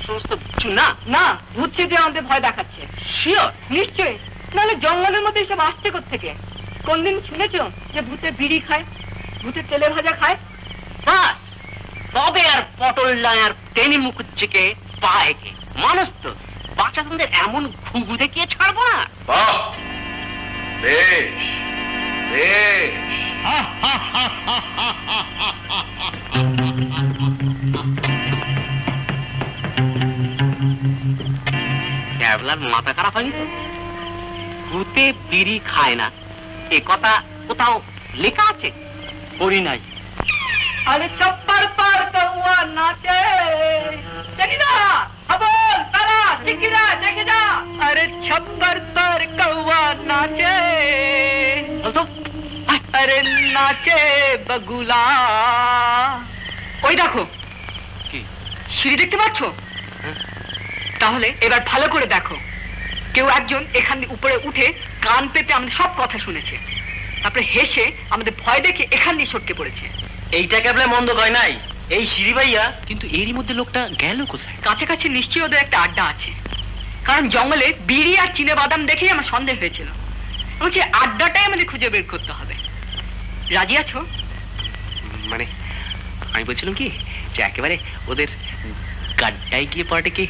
A: সমস্ত কিছু না?
E: না, ভূত সেজে আমাদের ভয় দেখাচ্ছে।
A: শিওর?
E: নিশ্চয়ই, নাহলে জঙ্গলের মধ্যে এসব আসছে কোত্থেকে? কোনদিন শুনেছো যে ভূতে বিড়ি খায়, ভূতে তেলে ভাজা খায়?
A: বাস, তবে আর পটল ডাঙার টেনি মুকুজ্জিকে পায় কে? মানুষ তো বাচ্চাদের এমন ঘুঘু দেখিয়ে ছাড়বো না।
G: বাহ, বেশ বেশ।
A: ক্যাবলার মাথা খারাপ হয়নি তো? ভূতে বিড়ি খায় না এ কথা কোথাও লেখা আছে? পড়ি নাই।
E: আরে চপ্পর পার কৌয়া নাচে, টেনিদা, হাবল, তারা, চিকিরা, দেখে যা। আরে ছপ্পর পার কৌয়া নাচে,
A: বলতো
E: আরে নাচে বগুলা। ওই দেখো,
A: কি
E: সিঁড়ি দেখতে পাচ্ছ? তাহলে এবার ভালো করে দেখো। কেউ একজন এখান দিয়ে উপরে উঠে কান পেতে আমাদের সব কথা শুনেছে, তারপরে হেসে আমাদের ভয় দেখে এখান দিয়ে সটকে পড়েছে।
A: এইটা ক্যাবলা মন্দ হয় নাই, এই সিঁড়ি ভাইয়া। কিন্তু এরই মধ্যে লোকটা গেল কোথায়?
E: কাছাকাছি নিশ্চয়ই ওদের একটা আড্ডা আছে, কারণ জঙ্গলে বিড়ি আর চিনে বাদাম দেখেই আমার সন্দেহ হয়েছিল। বলছি আড্ডাটাই আমাদের খুঁজে বের করতে হবে। রাজি আছো?
A: মানে আমি বলছিলাম কি, যে একেবারে ওদের গাড্ডায় গিয়ে পড়াটা কি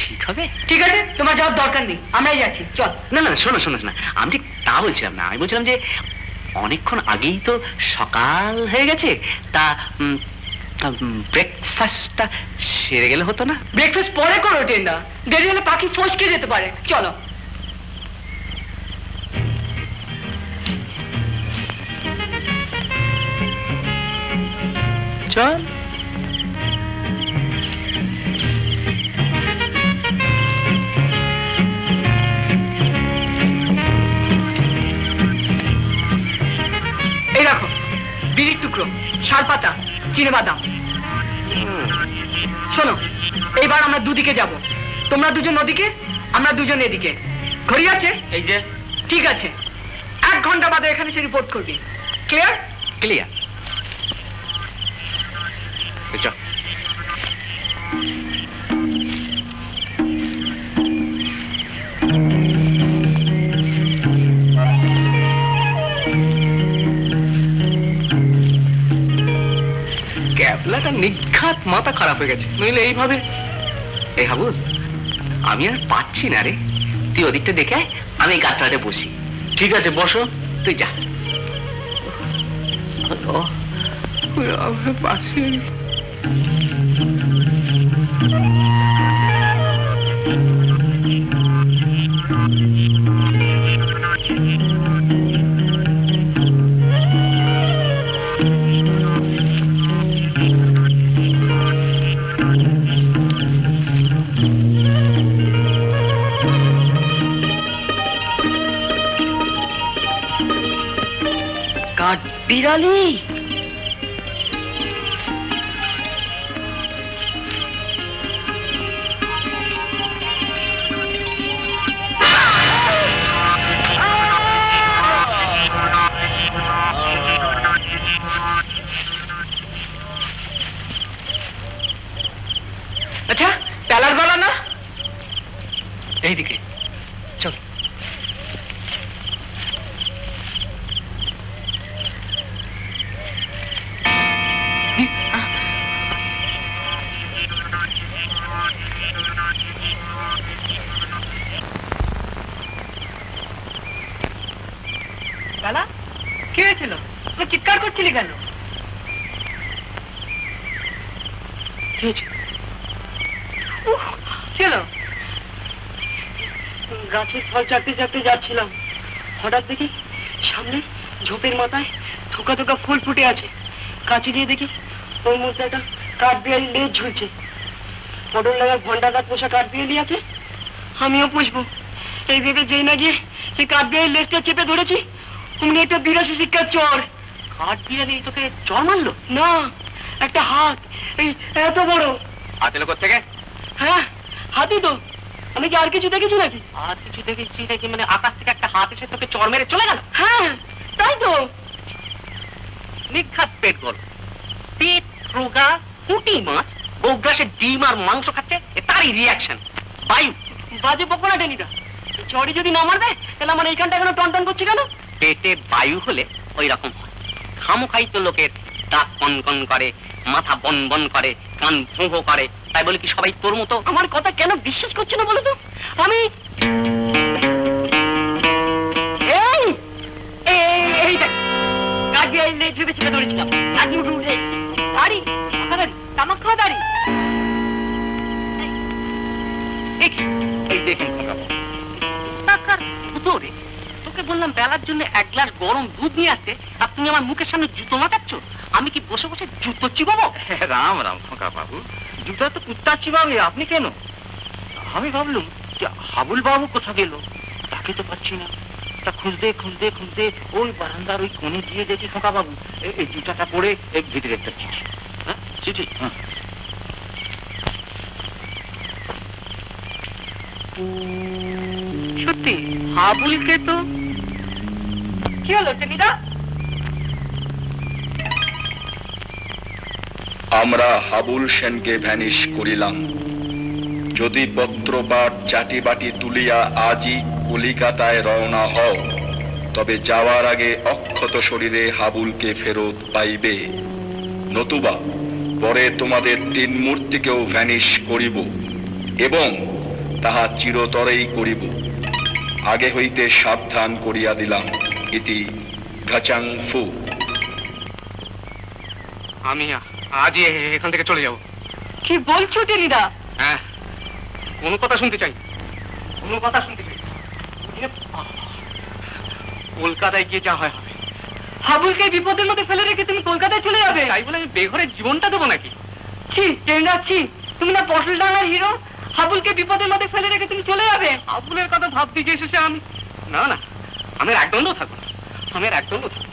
A: ঠিক হবে?
E: ঠিক আছে, তোমার যাওয়ার দরকার নেই, আমরাই যাচ্ছি, চল।
A: না না শোনো শোনো না, আমি ঠিক তা বলছিলাম না। আমি বলছিলাম যে অনেকক্ষণ আগেই তো সকাল হয়ে গেছে, তা ব্রেকফাস্টটা সেরে গেলে হতো না?
E: ব্রেকফাস্ট পরে করো টেন্ডা, দেরি হলে পাখি ফসকে যেতে পারে। চলো।
A: চল।
E: এই রাখো বিড়ির টুকরো, শালপাতা, চিনেবাদাম। শোনো, এইবার আমরা দুদিকে যাব। তোমরা দুজন ওদিকে, আমরা দুজন এদিকে। ঘড়ি আছে?
A: এই যে।
E: ঠিক আছে, 1 ঘন্টা বাদে এখানে সে রিপোর্ট করবি। ক্লিয়ার?
A: ক্লিয়ার। চল।
C: ক্যাপলাটা নিঘাত মাথা খারাপ হয়ে গেছে, নইলে এইভাবে। এই হাবুল, আমি আর পাচ্ছি না রে, তুই ওদিকটা দেখে আয়, আমি এই গাছটাতে বসি।
A: ঠিক আছে, বসো।
C: তুই যা। পাশে
E: বিড়ালি।
C: আচ্ছা, তেলার গলা না? এইদিকে চল।
E: বেলা, কি হয়েছিল? তুই চিৎকার করছিলি কেন?
C: কি হয়েছে?
E: কি হলো? গাছের ফল চাটতে চাটতে যাচ্ছিলাম, হঠাৎ দেখি সামনে ঝোপের মাথায় থোকা থোকা ফুল ফুটে আছে। কাছে দিয়ে দেখি ওর মধ্যে একটা কাঠবিড়ালি লেজ ঝুলছে। পটল লাগার ভন্ডা গাছ পোষা কাঠবিড়ালি আছে, আমিও পুষবো এই ভেবে যেই না গিয়ে সেই কাঠবিড়ালির লেজটা চেপে ধরেছি, অমনি একটা বিরাশি শিক্ষার চর।
C: কাঠবিড়ালি তোকে চর মারলো?
E: না, একটা হাত এই এত বড়।
C: হাত এলো থেকে?
E: হ্যাঁ, হাতি তো। আমি কি আর কিছু দেখেছি নাকি?
C: আর কিছু দেখেছি নাকি? মানে আকাশ থেকে একটা হাত এসে তোকে চর মেরে চলে গেল?
E: হ্যাঁ, তাই তো।
C: নিঘাত পেট গল, পেট রোগা পুঁটি মাছ গোগ্রাসের ডিম আর মাংস খাচ্ছে, তারই রিয়াকশন। বায়ু।
E: বাজে বকো না টেনিদা, চড়ি যদি না মারবে তাহলে আমার এইখানটা কেন টন টন করছি কেন?
C: পেটে বায়ু হলে ওই রকম হয়। খামোখাই তো লোকের দাঁত কন কন করে, মাথা বন বন করে, কান ভোঁ ভোঁ করে। তাই বলে কি সবাই তোর মতো?
E: আমার কথা কেন বিশ্বাস করছে না বলো তো? আমি এই এই দেখ, কাঠবিড়ালির লেজ ভেবে চেপে ধরেছিলাম, নাকি উঠে উঠে এসেছি। দাড়ি, দাড়ি, তামাক খাওয়া দাড়ি।
C: এই দেখেন টাকার ভূতো রে, তোকে বললাম বেলার জন্য এক গ্লাস গরম দুধ নিয়ে আসতে, আর তুমি আমার মুখের সামনে জুতো মাটাচ্ছ। আমি কি বসে বসে জুতো চিবাবো?
H: রাম রাম খোকা বাবু, জুতা তো কুত্তা চিবাবে, আপনি কেন? আমি ভাবলুম যে হাবুল বাবু কোথা গেল, তাকে তো পাচ্ছি না। তা খুঁজতে খুঁজতে খুঁজতে ওই বারান্দার ওই কোণে দিয়ে দেখি খোকা বাবু এই জুতাটা পরে এই ভিতরে একটা চিঠি। হ্যাঁ, চিঠি। হ্যাঁ,
E: সত্যি হাবুলকে তো। কি হলো টেনিদা?
G: আমরা হাবুল সেনকে ভ্যানিশ করিলাম। যদি পত্রপাঠ চাটি বাটি তুলিয়া আজই কলিকাতায় রওনা হও, তবে যাওয়ার আগে অক্ষত শরীরে হাবুলকে ফেরত পাইবে, নতুবা পরে তোমাদের 3 মূর্তিকেও ভ্যানিশ করিব, এবং তাহা চিরতরেই করিব। আগে হইতে সাবধান করিয়া দিলাম। ইতি ঘাচাং ফু।
C: আমি আজই এখান থেকে চলে যাব।
E: কি বলছো টেনিদা?
C: হ্যাঁ, কোনো কথা শুনতে চাই, কোনো কথা শুনতে চাই। কলকাতায় গিয়ে যা হয় হবে।
E: হাবুলকে বিপদের মধ্যে ফেলে রেখে তুমি কলকাতায় চলে যাবে?
C: তাই বলে আমি বেঘরের জীবনটা দেবো নাকি?
E: ছি টেনিদা, ছি। তুমি না পটল ডাঙ্গার হিরো, হাবুলকে বিপদের মধ্যে ফেলে রেখে তুমি চলে যাবে?
C: আবুলের কথা ভাবতে গিয়ে শেষে আমি না না, আমি আর একদণ্ড থাকবো না, আমি আর একদণ্ড থাকবো।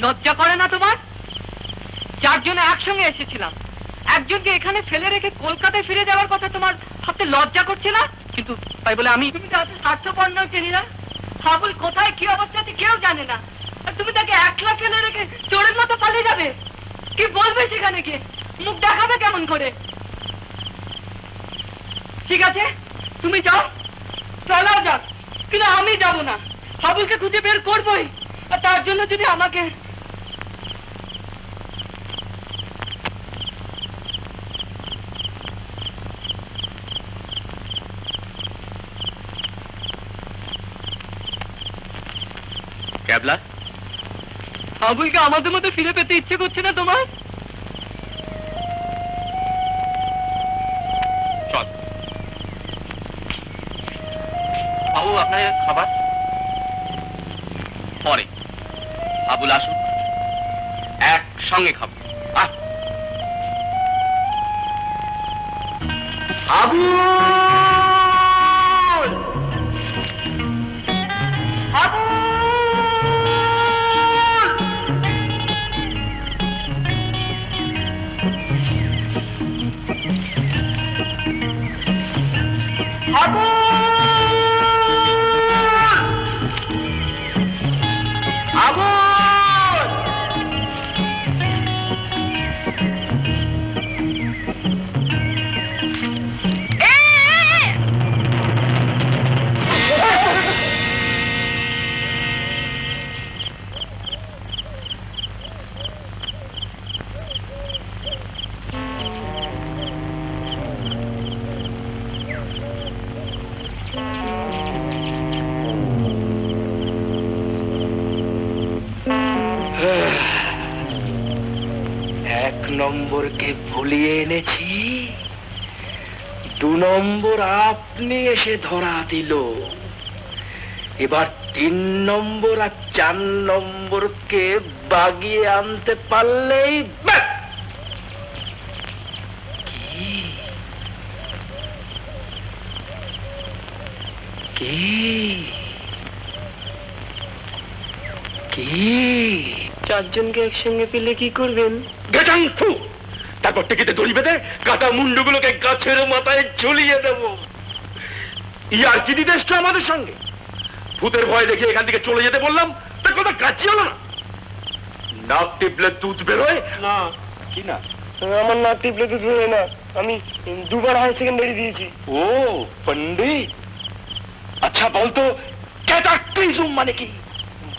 E: লজ্জা করে না তোমার? 4 জন একসঙ্গে এসেছিলাম, একজনকে এখানে ফেলে রেখে কলকাতায় ফিরে যাওয়ার কথা তোমার ভাবতে লজ্জা করছে না?
C: কিন্তু তাই বলে আমি।
E: তুমি তাতে স্বার্থপর নও টেনিদা। হাবুল কোথায় কি অবস্থাতে কেউ জানে না, আর তুমি তাকে একলা ফেলে রেখে চোরের মতো পালিয়ে যাবে? কি বলবে সেখানে গিয়ে? মুখ দেখাবে কেমন করে? ঠিক আছে, তুমি যাও, চলাও যাক, কিন্তু আমি যাব না। হাবুলকে খুঁজে বের করবোই, আর তার জন্য যদি আমাকে
H: ক্যাবলা,
E: আবুলকে আমাদের মধ্যে ফিরে পেতে ইচ্ছে করছে না তোমার?
H: চল বাবু, আপনার খাবার পরে। আবুল আসুন, একসঙ্গে খাবো। আহ,
C: আবুল! আবুল!
H: এক নম্বরকে ভুলিয়ে এনেছি, 2 নম্বর আপনি এসে ধরা দিল। এবার 3 নম্বর আর 4 নম্বরকে বাগিয়ে আনতে পারলেই ব্যাস। কি কি
E: 4 জনকে একসঙ্গে পেলে কি করবেন?
H: তারপর টিকিতে দড়ি বেঁধে কাটা মুন্ডুগুলোকে গাছের মাথায় ঝুলিয়ে দেব। ইয়ার কি দিতে এসছো আমাদের সঙ্গে? ভূতের ভয় দেখে এখান থেকে চলে যেতে বললাম, তা কথা কাজই হলো না। নাক টিপলে দুধ বেরোয় না? কি না?
B: আমার নাক টিপলে দুধ বেরোয় না। আমি 2 বার হাই সেকেন্ডারি দিয়েছি।
H: ও পণ্ডিত, আচ্ছা বলতো ক্যাটাক্লিজম মানে কি?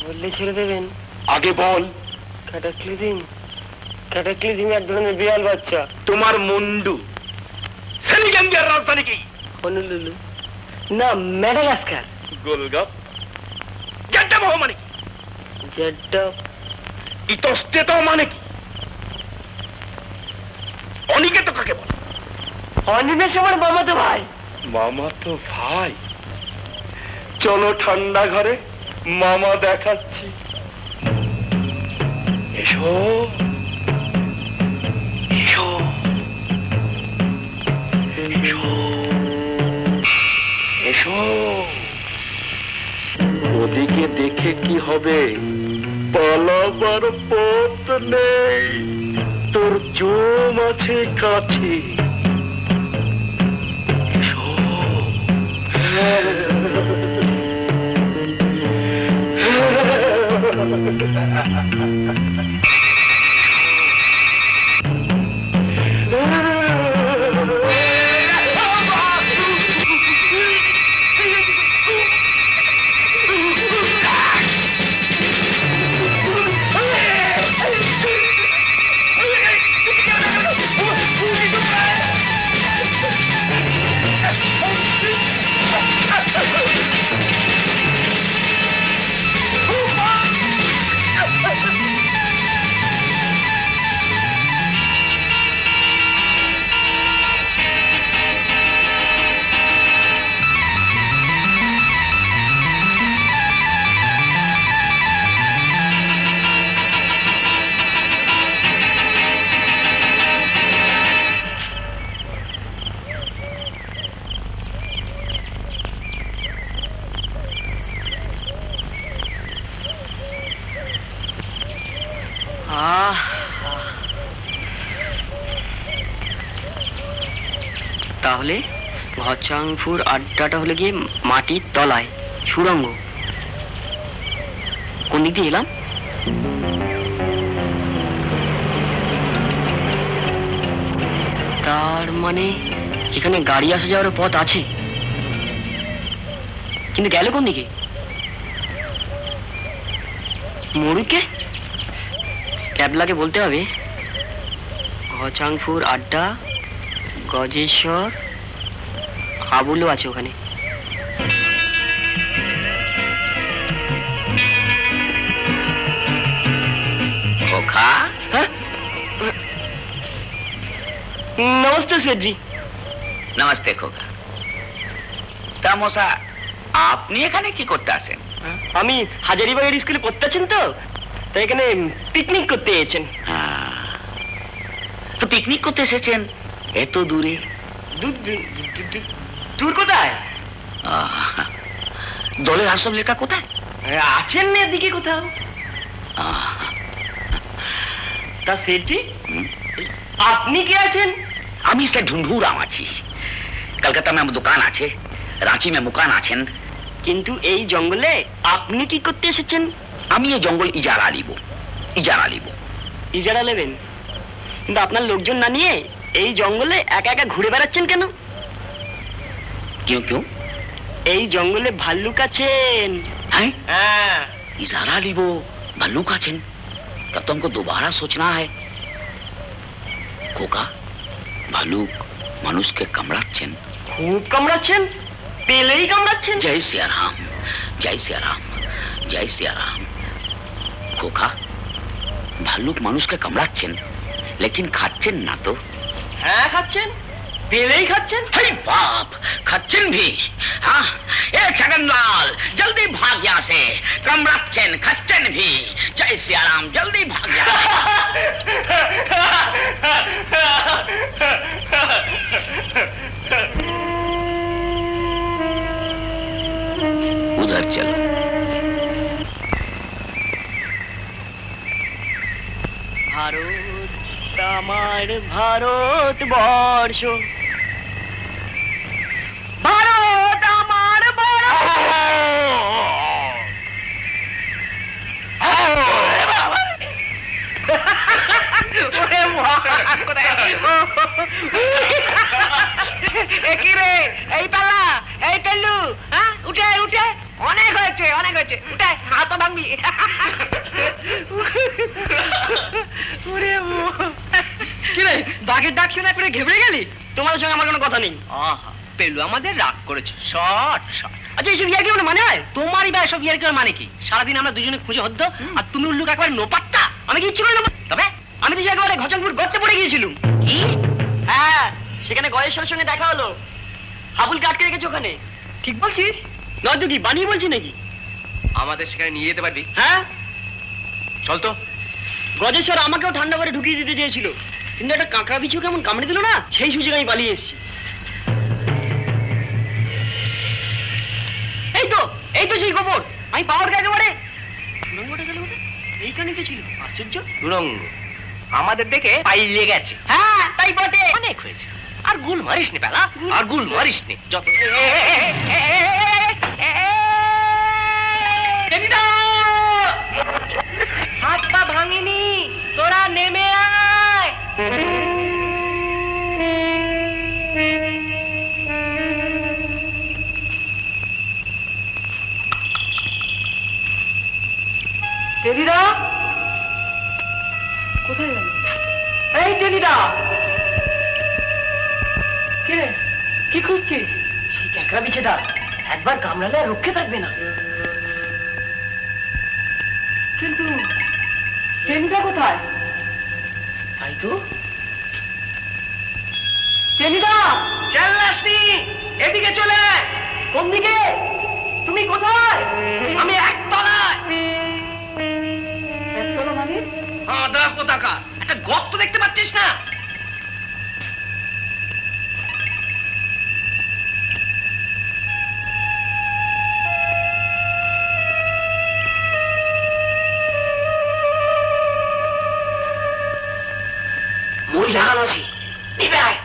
B: বললে ছেড়ে দেবেন?
H: আগে বল।
B: ক্যাটাক্লিজম এক ধরনের বিড়াল বাচ্চা।
H: তোমার মুন্ডু সেনেগালিয়ার রাজধানী কি?
B: হনুলুলু না, ম্যাডাগাস্কার।
H: গোলগাপ। জেড্ডাবহ মানে কি?
B: জেড্ডা।
H: ইতস্তেত মানে কি? অনিকেত কাকে বল?
B: অনিমেষ আমার মামাতো ভাই।
H: মামাতো ভাই? চলো ঠান্ডা ঘরে, মামা দেখাচ্ছি। এসো এসো এসো এসো। ওদিকে দেখে কি হবে? পালাবার পথ নেই, তোর জম আছে কাছে। এসো।
C: তাহলে ঘচাংফুর আড্ডাটা হলে গিয়ে মাটির তলায় সুড়ঙ্গ। কোন দিক দিয়ে এলাম? তার মানে এখানে গাড়ি আসা যাওয়ার পথ আছে, কিন্তু গেল কোন দিকে? মরুকে ক্যাবলাকে বলতে হবে ঘচাংফুর আড্ডা, গজেশ্বর, আবুলও আছে ওখানে। নমস্তে সেঠজি।
H: নমস্তে খোকা। তা মশা, আপনি এখানে কি করতে আসেন?
C: আমি হাজারিবাগের স্কুলে পড়তে আছেন তো, তাই এখানে পিকনিক করতে এসেছেন।
H: তো পিকনিক করতে এসেছেন এত দূরে?
C: দূর কোথায়?
H: দলের আর সব লেখা কোথায়?
C: আছেন না এদিকে কোথাও। তা সেঠজি, আপনি কে আছেন?
H: আমি সে ढूंढूराम আছি। কলকাতা में दुकान আছে, রাঁচি में मुकान আছেন।
C: কিন্তু এই জঙ্গলে আপনি কি করতে এসেছেন?
H: আমি এই জঙ্গল ইজারা লিব।
C: ইজারা নেবেন? কিন্তু আপনার লোকজন না নিয়ে এই জঙ্গলে একা একা ঘুরে বেড়াচ্ছেন কেন?
H: क्यों?
C: এই জঙ্গলে ভাল্লুক আছেন।
H: हैं?
C: হ্যাঁ।
H: इजारा लिबो, भालू का छिन, तब तो हमको दोबारा सोचना है। खोका, भालूक मनुष्य के कमड़ाच्छेन।
C: খুব কামড়াচ্ছেন? পেলেই কামড়াচ্ছেন?
H: जय सिया राम, जय सिया राम, जय सिया राम। खोका, भालूक मनुष्य के कमड़ाच्छेन, लेकिन खाच्छेन ना तो।
C: হ্যাঁ খাচ্ছেন, পেলেই খাচ্ছেন।
H: हे बाप, खाच्छेन भी। हाँ, ए छगनलाल, जल्दी भाग यहाँ से। कमड़ाच्छेन, खाच्छेन भी। जय सिया राम, जल्दी भाग यहाँ से। उधर चलो।
C: ভারত আমার ভারতবর্ষ, ভারত আমার
E: রে এই পাল্লা, এই পেল্লু, হ্যাঁ উঠে উঠে, অনেক হয়েছে উঠে, হাত ভাঙবি।
C: কিরে বাঘের ডাক শুনে করে ঘেবড়ে গেলি? তোমাদের সঙ্গে আমার কোনো কথা নেই।
E: আহা, পেলু আমাদের রাগ করেছে, শট।
C: আচ্ছা এইসব ইয়ার কি মানে হয়?
E: তোমারই বা এসব ইয়ার মানে কি? সারাদিন আমরা দুজনে খুঁজে হদ্দ, আর তুমি উল্লুক একবার নোপাত্তা।
C: আমি কি ইচ্ছে করে নেবো?
E: তবে
C: আমি তো একেবারে ঘচনপুর গর্তে পড়ে গিয়েছিলাম।
E: কি?
C: হ্যাঁ, সেখানে গয়েশ্বরের সঙ্গে দেখা হলো। হাবুলকে আটকে রেখেছে ওখানে।
E: ঠিক বলছিস?
C: নয়তো কি বানিয়ে বলছি নাকি?
E: আমাদের সেখানে নিয়ে যেতে পারবি?
C: হ্যাঁ,
E: চল তো।
C: গজেশ্বর আমাকেও ঠান্ডা করে ঢুকিয়ে দিতে চেয়েছিল, কিন্তু একটা কাঁকড়া বিছু কেমন কামড়ে দিল না, সেই সুযোগ আমি পালিয়ে এসেছি। এই তো সেই খবর আমি পাওয়ার একেবারে। সুরঙ্গটা গেল কোথায়? এইখানে কে ছিল? আশ্চর্য।
E: সুরঙ্গ আমাদের দেখে পাইলে গেছে।
C: হ্যাঁ তাই বটে।
E: অনেক হয়েছে, আর গুল মারিস নি পেলা, আর গুল মারিস নি। যত
C: হাত পা ভাঙিনি, তোরা নেমে আয়। টেনিদা কোথায় গেল? এই টেনিদা, কে? কি খুঁজছিস? সেই ক্যাকড়া বিছেটা একবার কামড়ালে আর রক্ষে থাকবে না। কিন্তু টেনিদা কোথায়? তাই তো। টেনিদা চাল্লাসনি, এদিকে চলে আয়। কোন দিকে? তুমি কোথায়? আমি একতলায়। একতলা মানে?
E: আদা কোথাকা, একটা গর্ত দেখতে পাচ্ছিস না?
C: মই লাগানো আছে, নিবে আয়।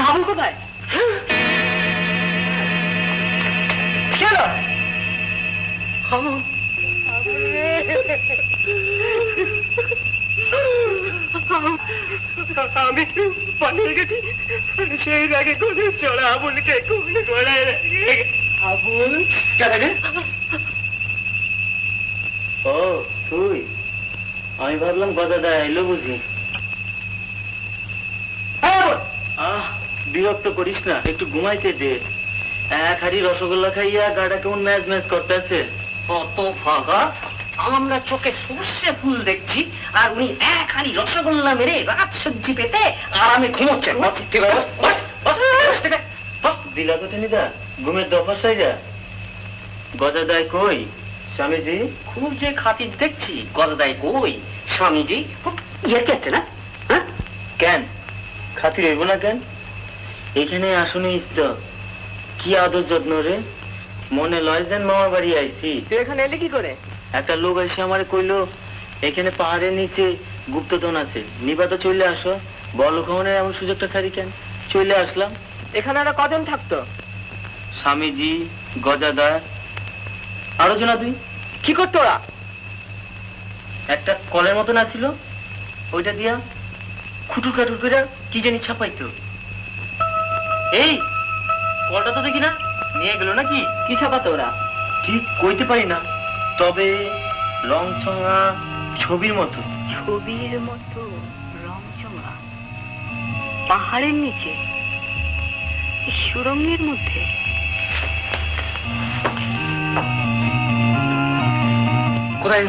C: হাবুল কোথায়? কেন
B: আমি পালিয়ে গেছি সেই আগে কোনে চড়া আবুলকে কোনে গলায় রেখে আবুল
A: ও তুই, আমি ভাবলাম গজাদা এলো বুঝি। বিরক্ত করিস না, একটু ঘুমাইতে দে। এক হাড়ি রসগোল্লা খাইয়া গাটা কেমন ম্যাচ ম্যাচ করতেছে।
C: কত ফাঁকা, আমরা চোখে সর্ষে ফুল দেখছি আর উনি এক হাঁড়ি রসগোল্লা মেরে রাত সজ্জি পেতে আরামে ঘুমোচ্ছেন।
A: দিলা তো টেনিদা ঘুমের দফা সাইরা। গজাদায় কই স্বামীজি?
C: খুব যে খাতির দেখছি, গজাদাই কই স্বামীজি? ইয়ে কেছে না? হ্যাঁ
A: কেন খাতির হইব না কেন? এখানে আসুনি তো কি আদর যত্ন রে, মনে লয় যেন মামার বাড়ি আইছি।
E: তুই এখানে এলি কি করে?
A: একটা লোক এসে আমারে কইলো এখানে পাহাড়ের নিচে গুপ্তধন আছে, নিবা তো চলে আসো। বড় খাওয়ানোর এমন সুযোগটা ছাড়ি কেন? চলে আসলাম।
E: এখানে ওরা কজন থাকতো?
A: স্বামীজি, গজাদা, আরো জনা। তুই
E: কি করতো ওরা?
A: একটা কলের মতন আছিল, ওইটা দিয়া খুটুর কাটুর করে কি জানি ছাপাইতো। এই কলটা তো দেখি না নিয়ে গেল নাকি?
E: কি ছাপাতো ওরা?
A: ঠিক কইতে পারি না, তবে রং চঙা ছবির মতো।
D: ছবির মতো রংচঙা পাহাড়ের নিচে সুরঙ্গের মধ্যে।
C: কোথায়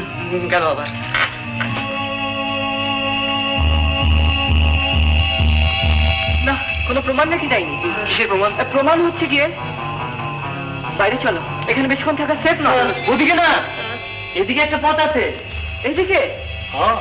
C: গেল আবার?
E: না, কোনো প্রমাণ নাকি দেয়নি।
C: কিসের প্রমাণ?
E: প্রমাণ হচ্ছে গিয়ে বাইরে চলো, এখানে বেশিক্ষণ থাকা সেফ না।
A: ওদিকে না, এদিকে একটা পথ আছে।
E: এইদিকে?
A: হ্যাঁ।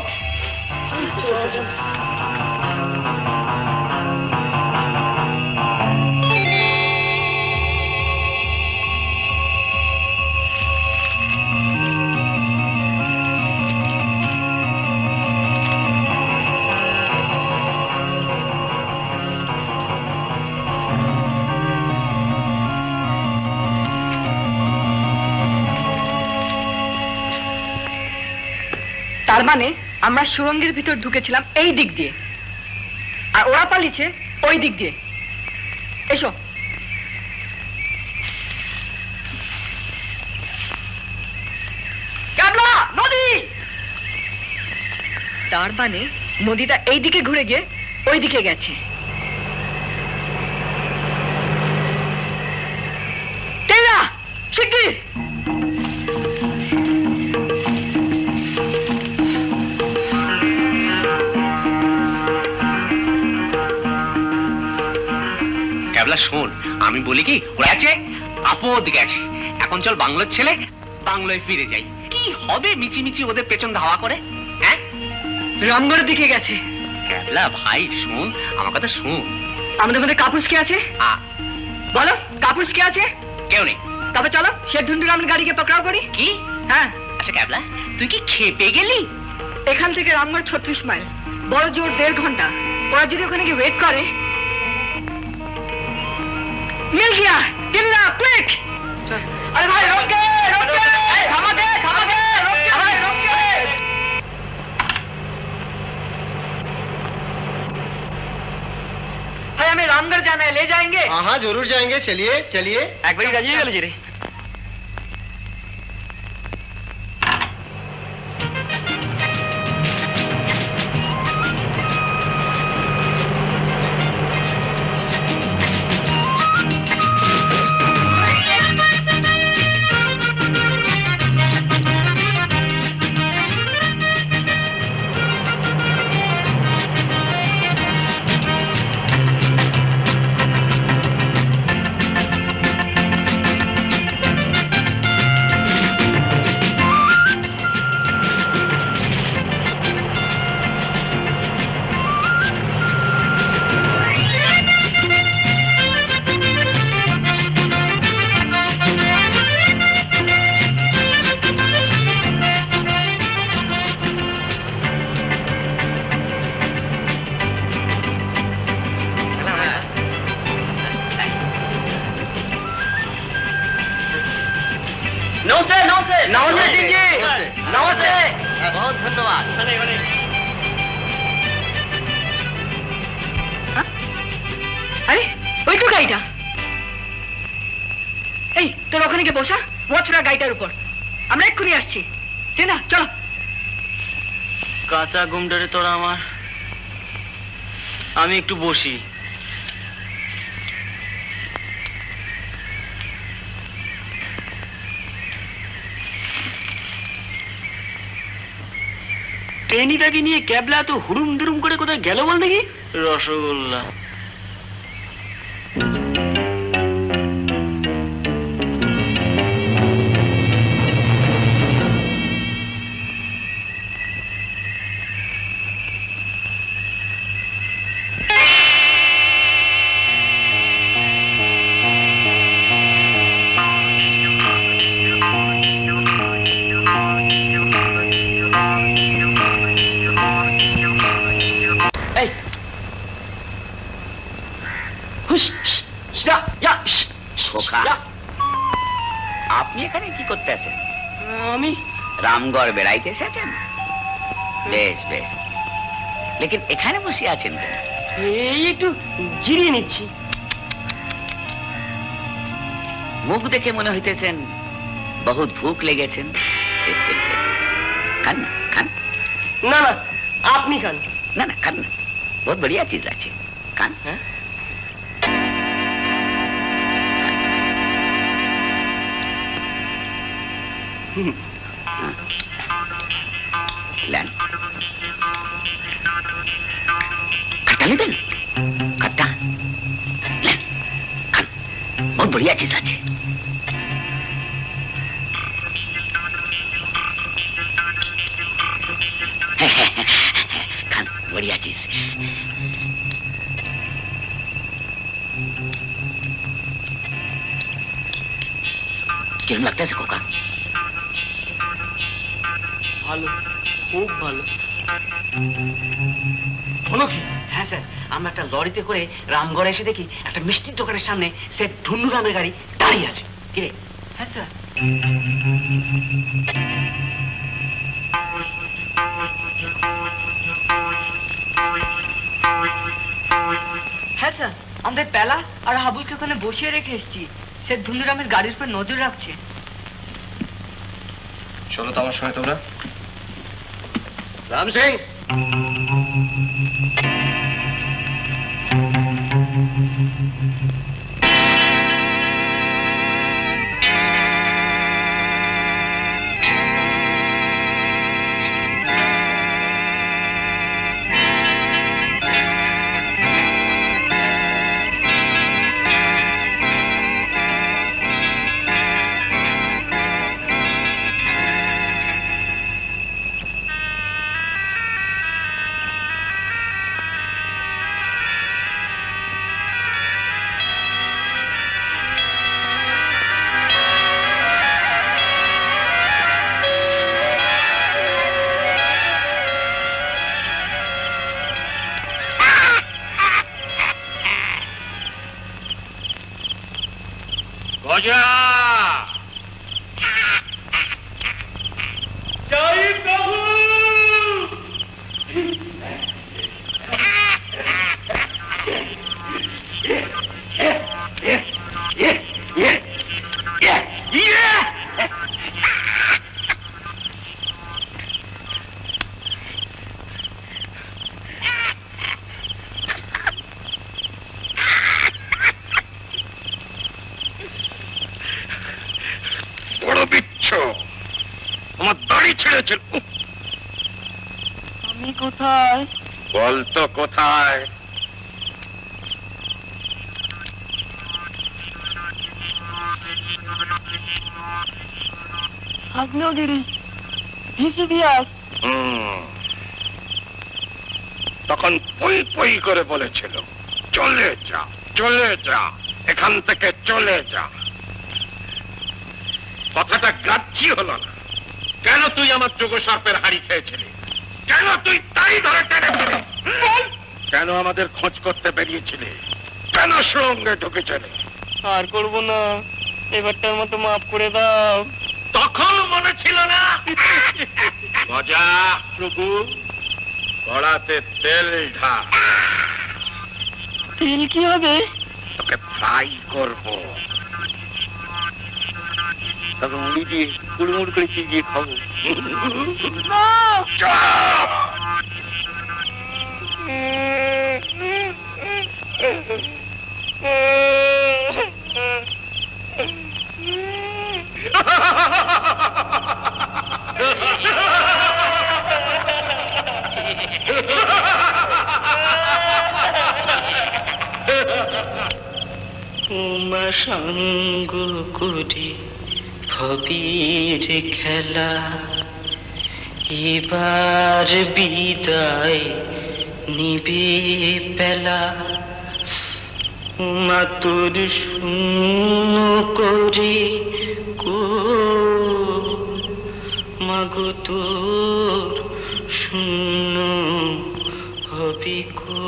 E: তার মানে আমরা সুরঙ্গের ভিতর ঢুকেছিলাম এই দিক দিয়ে, আর ওরা পালিয়েছে ওই দিক দিয়ে। এসো। ক্যাবলা, নদী! তার মানে নদীটা এই দিকে ঘুরে গিয়ে ওই দিকে গেছে। শিগগির!
C: শোন, আমি বলি কি, ওরা আছে আপদ গেছে, এখন চল বাংলোর ছেলে বাংলোয় ফিরে যাই। কি হবে মিচিমিচি ওদের পেছন ধাওয়া করে? হ্যাঁ,
E: রামগড়ের দিকে গেছে।
C: ক্যাবলা ভাই শোন, আমার কথা শোন।
E: আমাদের মধ্যে কাপুরুষ কে আছে? বলো, কাপুরুষ কে আছে?
C: কেউ নেই।
E: তবে চলো শেখ ঢুন্ডুর আমরা গাড়িকে পকড়াও করি।
C: কি?
E: হ্যাঁ।
C: আচ্ছা ক্যাবলা, তুই কি খেপে গেলি?
E: এখান থেকে রামগড় 36 মাইল, বড় জোর 1.5 ঘন্টা। ওরা যদি ওখানে গিয়ে ওয়েট করে। मिल गया, टिल्ला, क्विक! अरे भाई रोक के, थामा के, रोक के भाई, रोक के! भाई हमें रामगढ़ जाना है, ले जाएंगे?
B: हाँ हाँ जरूर जाएंगे, चलिए चलिए।
C: एक बार राजी हो गए रे। নমস্তে সিংজি, নমস্তে।
A: বহুত ধন্যবাদ।
E: আরে ওই তো গাড়িটা। এই তোর ওখানে গিয়ে বসা, বছরা গাড়িটার উপর। আমরা এক্ষুনি আসছি। ঠিক না, চলো।
A: কাঁচা গুমটারে তোরা আমার, আমি একটু বসি। ট্রেনিটাকে নিয়ে ক্যাবলা এত হুড়ুম দুরুম করে কোথায় গেল বল দেখি। রসগোল্লা।
I: আপনি এখানে কি করতে আছেন?
A: আমি
I: রামগড় বেড়াইতে এসেছেন? বেশ বেশ, লেকিন এখানে বসে আছেন কেন?
A: এই একটু জিরিয়ে নিচ্ছি।
I: মুখ দেখে মনে হইতেছেন বহুত ভুক লেগেছেন। খান না, খান।
C: না না, আপনি খান।
I: না না, খান না, বহুত বড়িয়া চিজ আছে, খান।
A: হ্যাঁ,
I: लें खट्टा लेबेन? खट्टा लें, खान, बहुत बढ़िया चीज আছে। खान, बढ़िया चीज। কিরকম লাগতেছে কোকা?
A: ভালো, খুব ভালো।
C: হলো কি? হ্যাঁ স্যার, আমরা একটা লরিতে করে রামগড়ে এসে দেখি একটা মিষ্টির দোকানের সামনে সে ধুন্নুরামের গাড়ি দাঁড়িয়ে আছে। কিরে?
E: হ্যাঁ স্যার। হ্যাঁ স্যার, আমাদের পেলা আর হাবুলকে ওখানে বসিয়ে রেখে এসেছি। সে ধুন্দুরামের গাড়ির উপর নজর রাখছে।
H: চলো তো আমার সঙ্গে তোমরা।
C: রাম সিং,
F: গজা জয় প্রভু। বড় বিচ্ছ, আমার দাড়ি ছেড়েছে।
A: আমি কোথায়?
F: বলতো কোথায়?
A: আগ্নেয়গিরি, ভিসিভিয়াস।
F: তখন পই পই করে বলেছিল চলে যা, চলে যা, এখান থেকে চলে যা। কথাটা গ্রাহ্য হলো না। কেন তুই আমার যোগ সর্পের হাড়ি খেয়েছিলি? কেন তুই তাই ধরে টেনেছিলি? কেন আমাদের খোঁজ করতে বেরিয়েছিলি? কেন সুরঙ্গে ঢুকেছিলি?
A: আর করব না, এবারটার মতো মাফ করে দাও।
F: তখন মনে ছিল না? মজা প্রভু, কড়াতে তেল ঢাল।
B: তেল কি হবে?
F: তোকে ফ্রাই করবো, তবে মুড়ি দিয়ে কুড়মুড় করে চিবিয়ে খাবো। চাপ!
A: উমা সঙ্গ করে ভবির খেলা, এবার বিদায় নিবে পেলা। উমা তোর শূন্য করে কো, মাগো তোর শূন্য হবে কো।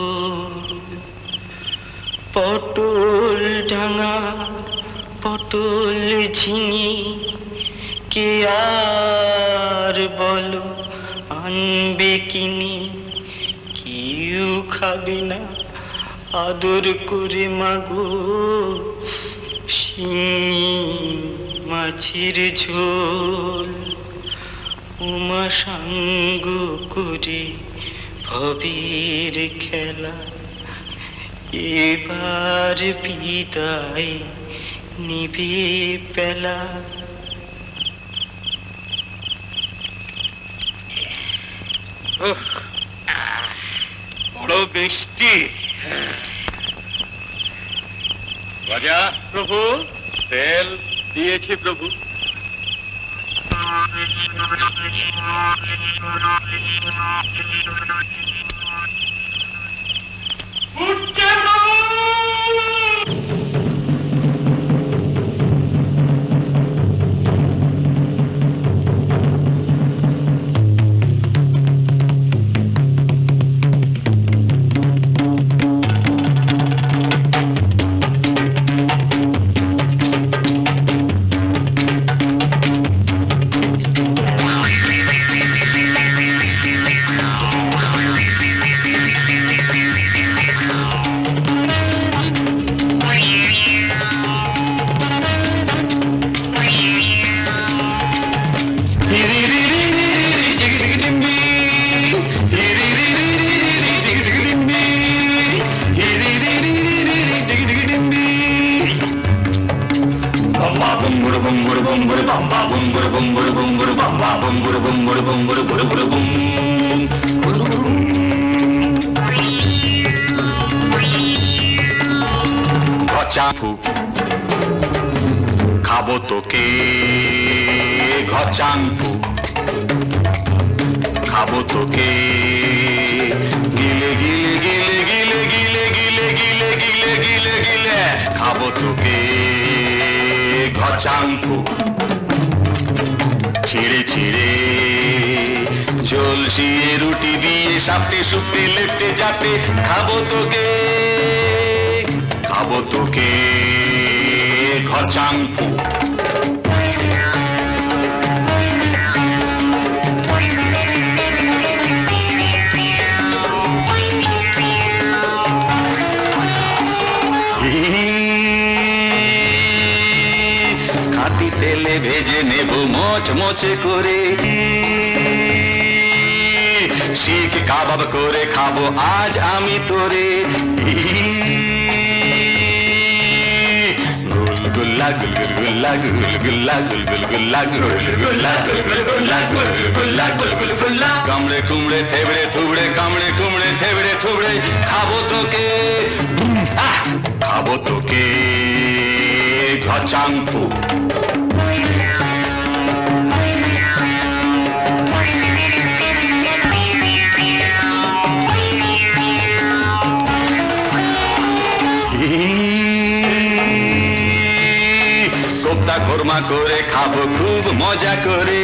A: পটল ডাঙা পটল ঝিঙে কে আর বলো আনবে কিনে, কেউ খাবে না আদর করে মাগো শিঙি মাছের ঝোল। উমা সাঙ্গ করে ভবের খেলা, এবার বিদায় নিবে পেলা।
F: বড় বৃষ্টি। রাজা প্রভু, তেল দিয়েছি প্রভু। খাবো তোকে ঘচাংফু, খাবো তোকে গিলে গিলে গিলে গিলে গিলে গিলে গিলে গিলে গিলে গিলে, খাবো তোকে ঘচাংফু। ছিঁড়ে ছিঁড়ে ঝলসিয়ে রুটি দিয়ে সাপটে সুপটে লেপটে যাতে, খাবো তোকে খাবো তোকে ঘচাংফু। খাঁটি তেলে ভেজে নেব মচমচে করে, শিখ কাবাব করে খাবো আজ আমি তোরে। গুলগুল্লা গুলগুল্লা গুলগুল্লা গুলগুল্লা গুলগুল্লা গুলগুল্লা গুলগুল্লা গুলগুল্লা, কামড়ে কুমড়ে থেবড়ে থুবড়ে কামড়ে কুমড়ে থেবড়ে থুবড়ে, খাবো তোকে খাবো তোকে ঘচাংফু। কোপ্তা কোরমা করে খাবো খুব মজা করে,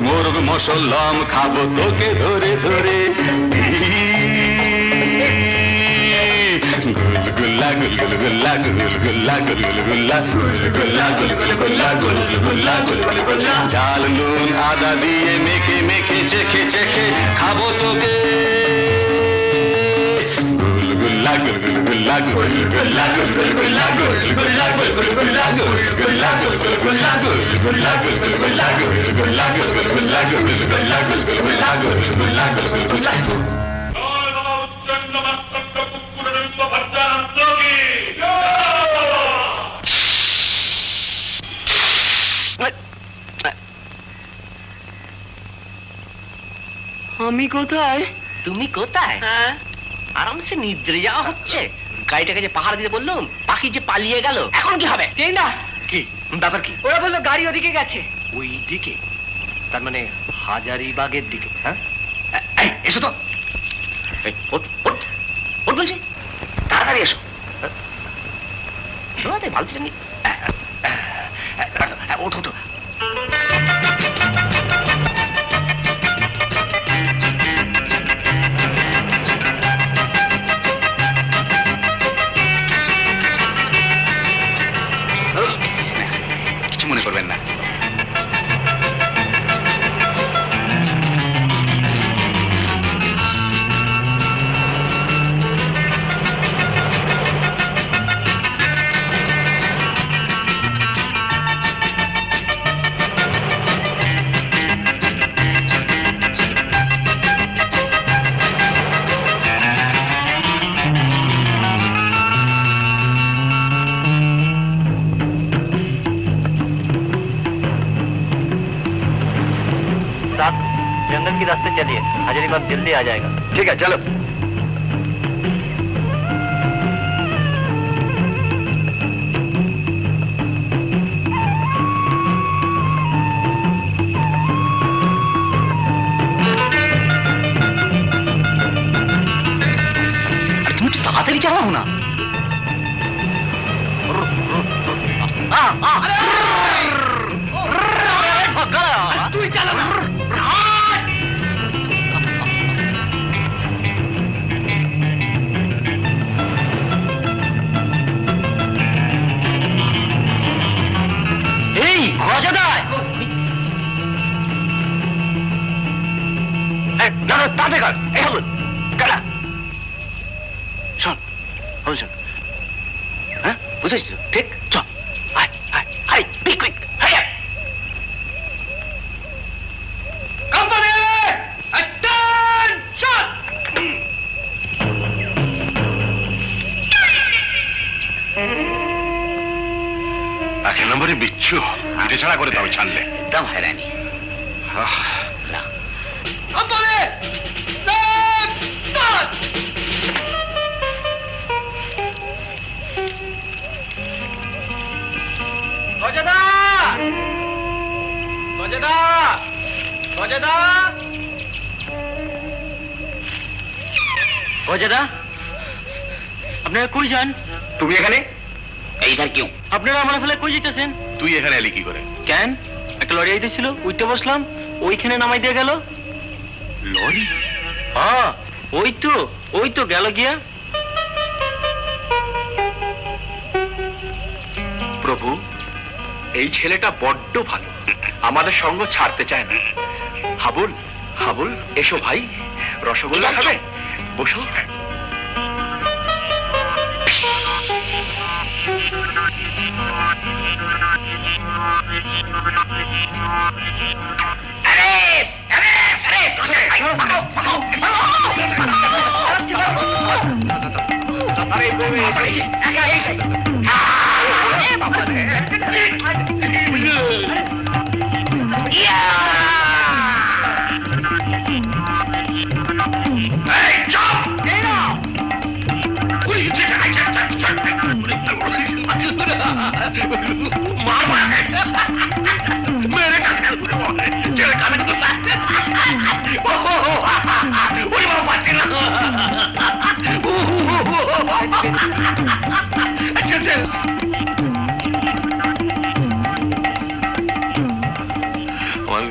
F: মোরগ মশলম খাবো তোকে ধরে ধরে। গুলগুল্লা
J: চাল নুন আদা দিয়ে মেখে মেখে চেখে চেখে খাবো তোকে গুলগুল্লা গুলগুল্লা গুলগুল্লা গুলগুল্লা গুলগুল্লা গুলগুল্লা গুলগুল্লা গুলগুল্লা গুলগুল্লা গুলগুল্লা গুলগুল্লা গুলগুল্লা গুলগুল্লা গুলগুল্লা গুলগুল্লা গুলগুল্লা
C: আমি কোথায়?
I: তুমি কোথায়?
C: হ্যাঁ,
I: আরামসে নিদ্রে যাওয়া হচ্ছে। গাড়িটাকে যে পাহাড় দিতে বললাম, পাখি যে পালিয়ে গেল, এখন কি হবে?
C: এই না,
I: কি ব্যাপার? কি
C: ওরা বললো গাড়ি ওদিকে গেছে।
I: ওই দিকে? তার মানে হাজারিবাগের দিকে? হ্যাঁ, এই, এসো তো। এই, ওঠ, ওঠ, ওঠ বলছি, তাড়াতাড়ি এসো। শোনাতে বালতিটা নি, ওঠ ওঠ।
H: কিছু মনে করবেন না।
A: जंगल के रास्ते चलिए, हजारीबाग जल्दी आ जाएगा।
F: ठीक है चलो।
H: তুমি একটু তাড়াতাড়ি চালাও না। তুই চালা না। এই গজাদার, তাড়াতাড়ি কর। এই হলুদ কালা শোন, হলুদ শোন, হ্যাঁ বুঝেছিস? ঠিক, চল। আয় আয় আয়, be quick, hurry up. Company attention.
F: এক নম্বরে বিচ্ছু, এটা ছাড়া করে দাও ছাড়লে।
I: একদম হয়রানি।
C: কোম্পানি গজাদা, গজাদা, গজাদা,
A: গজাদা, আপনারা কই যান?
F: তুমি এখানে?
I: এইটার কেউ?
A: আপনারা আমার ফেলে কই যেতেছেন?
F: তুই এখানে এলি কি করে?
A: কেন? একটা লরি আইতেছিল, উঠতে বসলাম, ওইখানে নামাই দিয়ে গেল।
F: লরি?
A: হ্যাঁ, ওই তো গেল গিয়া।
H: প্রভু, এই ছেলেটা বড্ড ভালো, আমাদের সঙ্গ ছাড়তে চায় না। হাবুল, হাবুল, এসো ভাই, রসগোল্লা খাবে? বসো।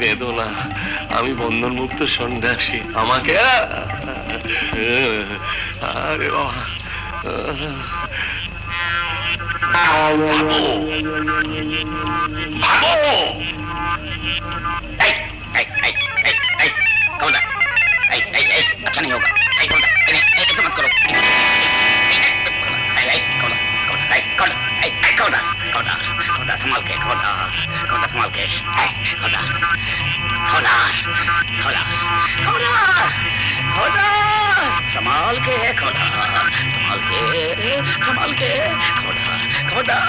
J: বেদনা, আমি বন্ধন মুক্ত সন্ন্যাসী, আমাকে আরে বাবা
H: अच्छा नहीं होगा, ऐसा मत करो। संभाल के, संभाल के, संभाल के, संभाल के, खोदा।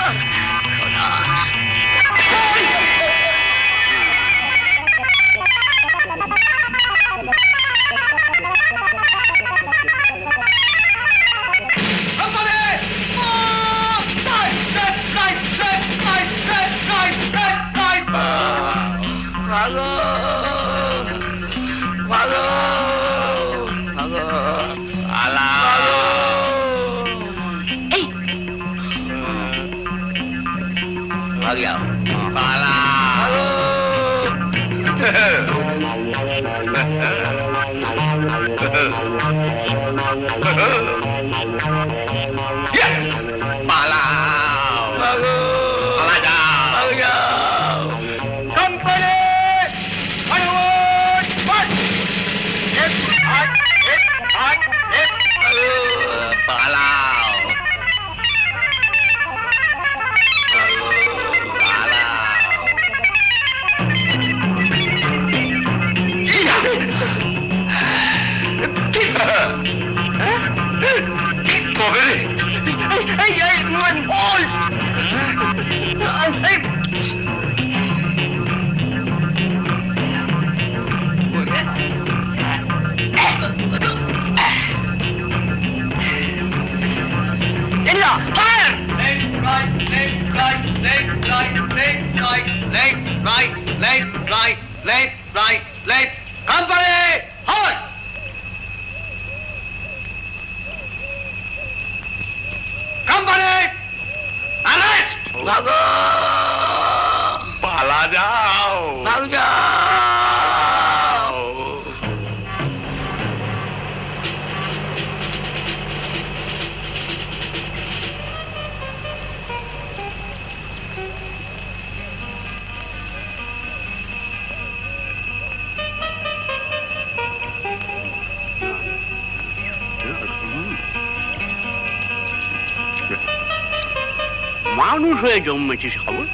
K: মানুষ হয়ে জন্মেছিস খবর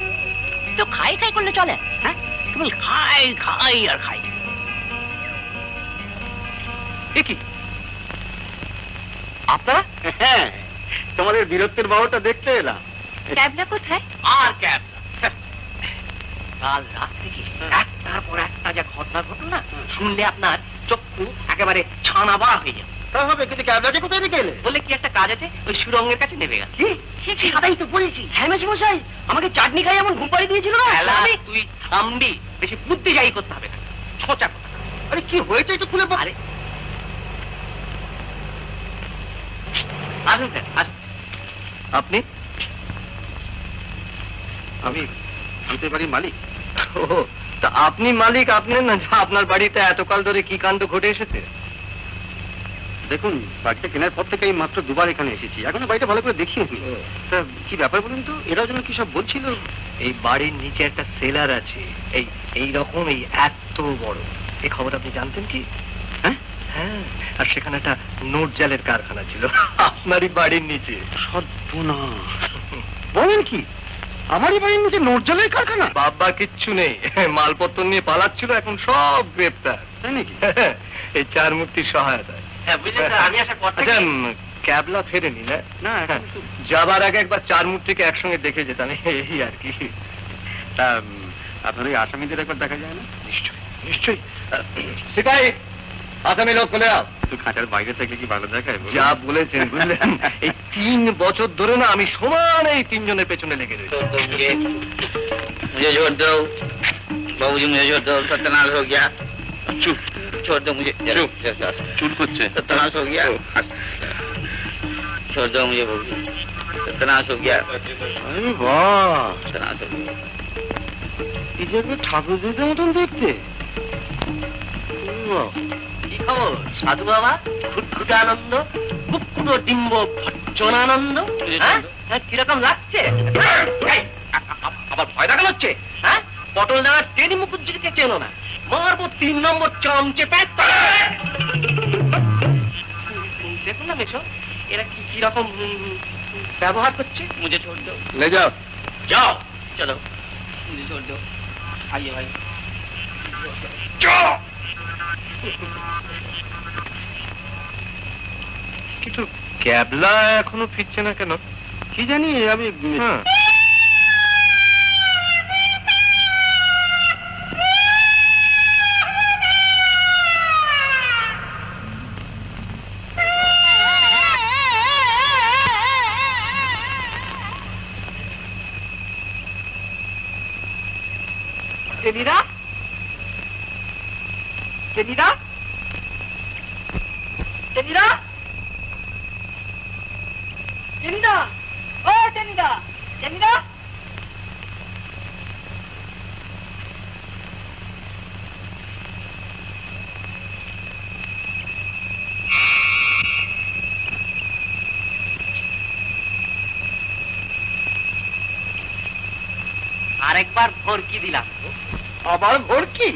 K: তো খাই খাই করলে চলে? হ্যাঁ, কেবল খাই খাই আর খাই। কি আপনারা? হ্যাঁ, তোমাদের বীরত্বের বাহুটা দেখতে এলাম।
D: ক্যাবলা কোথায়?
K: আর ক্যাবলা কাল রাত্রে কি একটার পর একটা যা ঘটনা ঘটল না, শুনলে আপনার চক্ষু একেবারে ছানাবার হয়ে যাবে।
F: তা হবে, কিন্তু ক্যাবলাকে কোথায় রেখে এলে?
K: বলে কি একটা কাজ আছে, ওই সুরঙ্গের কাছে নেমে গেল। সেটাই তো বলেছি। হ্যাঁ মেশি মশাই, আমাকে চাটনি খাই এমন ঘুম পাড়িয়ে দিয়েছিল না। তুই থামবি, বেশি বুদ্ধি যাই করতে হবে না। ছোঁচা কথা।
F: আরে কি হয়েছে একটু খুলে বল।
K: আরে আসুন স্যার, আসুন। আপনি?
F: আমি তো বাড়ির মালিক।
K: ও, তা আপনি মালিক, আপনি না, আপনার বাড়িতে এতকাল ধরে কি কাণ্ড ঘটে এসেছে?
F: দেখুন, বাড়িটা কেনার পর থেকে আমি মাত্র দুবার এখানে এসেছি, এখনো বাড়িটা ভালো করে দেখিনি। তা কি ব্যাপার বলুন তো, এরাও যেন কি সব বলছিল।
K: এই বাড়ির নিচে একটা সেলার আছে, এই রকম, এই এত বড়। এই খবর আপনি জানতেন কি?
F: হ্যাঁ
K: হ্যাঁ, আর সেখানে একটা নোট জালের কারখানা ছিল আপনারই বাড়ির নিচে।
F: সর্বনাশ, বলেন কি? আমারই বাড়ির নিচে নোট জালের কারখানা?
K: বাবা কিচ্ছু নেই, মালপত্র নিয়ে পালাচ্ছিল, এখন সব গ্রেপ্তার।
F: তাই নাকি?
K: এই চার মূর্তির সহায়তায়।
F: আমি আসার পর
K: আচ্ছা, ক্যাবলা ফেরেনি না?
F: না,
K: যাবার আগে একবার চার মূর্তিকে একসঙ্গে দেখে যেতাম, এই আর কি।
F: তা আপনার ওই আসামিদের একবার দেখা যায় না?
K: নিশ্চয়ই নিশ্চয়ই। সেটাই, আসামি লোক খুলে আও।
F: তো খাঁচার বাইরে থেকে কি ভালো দেখায়?
K: যা বলেছেন বুঝলেন, এই 3 বছর ধরে না আমি সমান এই 3 জনের পেছনে লেগে রয়েছি।
H: मुझे छोड़ दो बाबूजी, मुझे छोड़ दो, सत्यानाश हो गया। चुप, छोड़ दो मुझे।
F: চুল করছে।
H: सत्यानाश हो गया, छोड़ दो मुझे बाबूजी, सत्यानाश हो गया।
F: আরে বাহ,
H: सत्यानाश हो गया।
F: এই যে একবার ঠাকুর দিদির মতন দেখতে।
K: কি খবর সাধু বাবা? খুটখুটে আনন্দ, কুকুর ডিম্ব ভট্ট। কাঞ্চনানন্দ, হ্যাঁ? হ্যাঁ, কিরকম লাগছে? এই, আবার ভয় দেখানো হচ্ছে, হ্যাঁ? পটল ডাঙার টেনি মুখুজ্জিকে চেনো না, মারবো 3 নম্বর চামচে প্যাট। দেখুন না মেশো, এরা কিরকম ব্যবহার করছে।
A: मुझे छोड़ दो,
F: ले जाओ।
K: যাও,
A: चलो मुझे छोड़ दो, आइए भाई।
K: যাও।
F: কিন্তু ক্যাবলা এখনো ফিরছে না কেন কি জানি আমি
K: টেনিদা, টেনিদা, টেনিদা, টেনিদা, ও টেনিদা, টেনিদা। আরেকবার ভরকি দিলাম।
B: আবার ভর্তি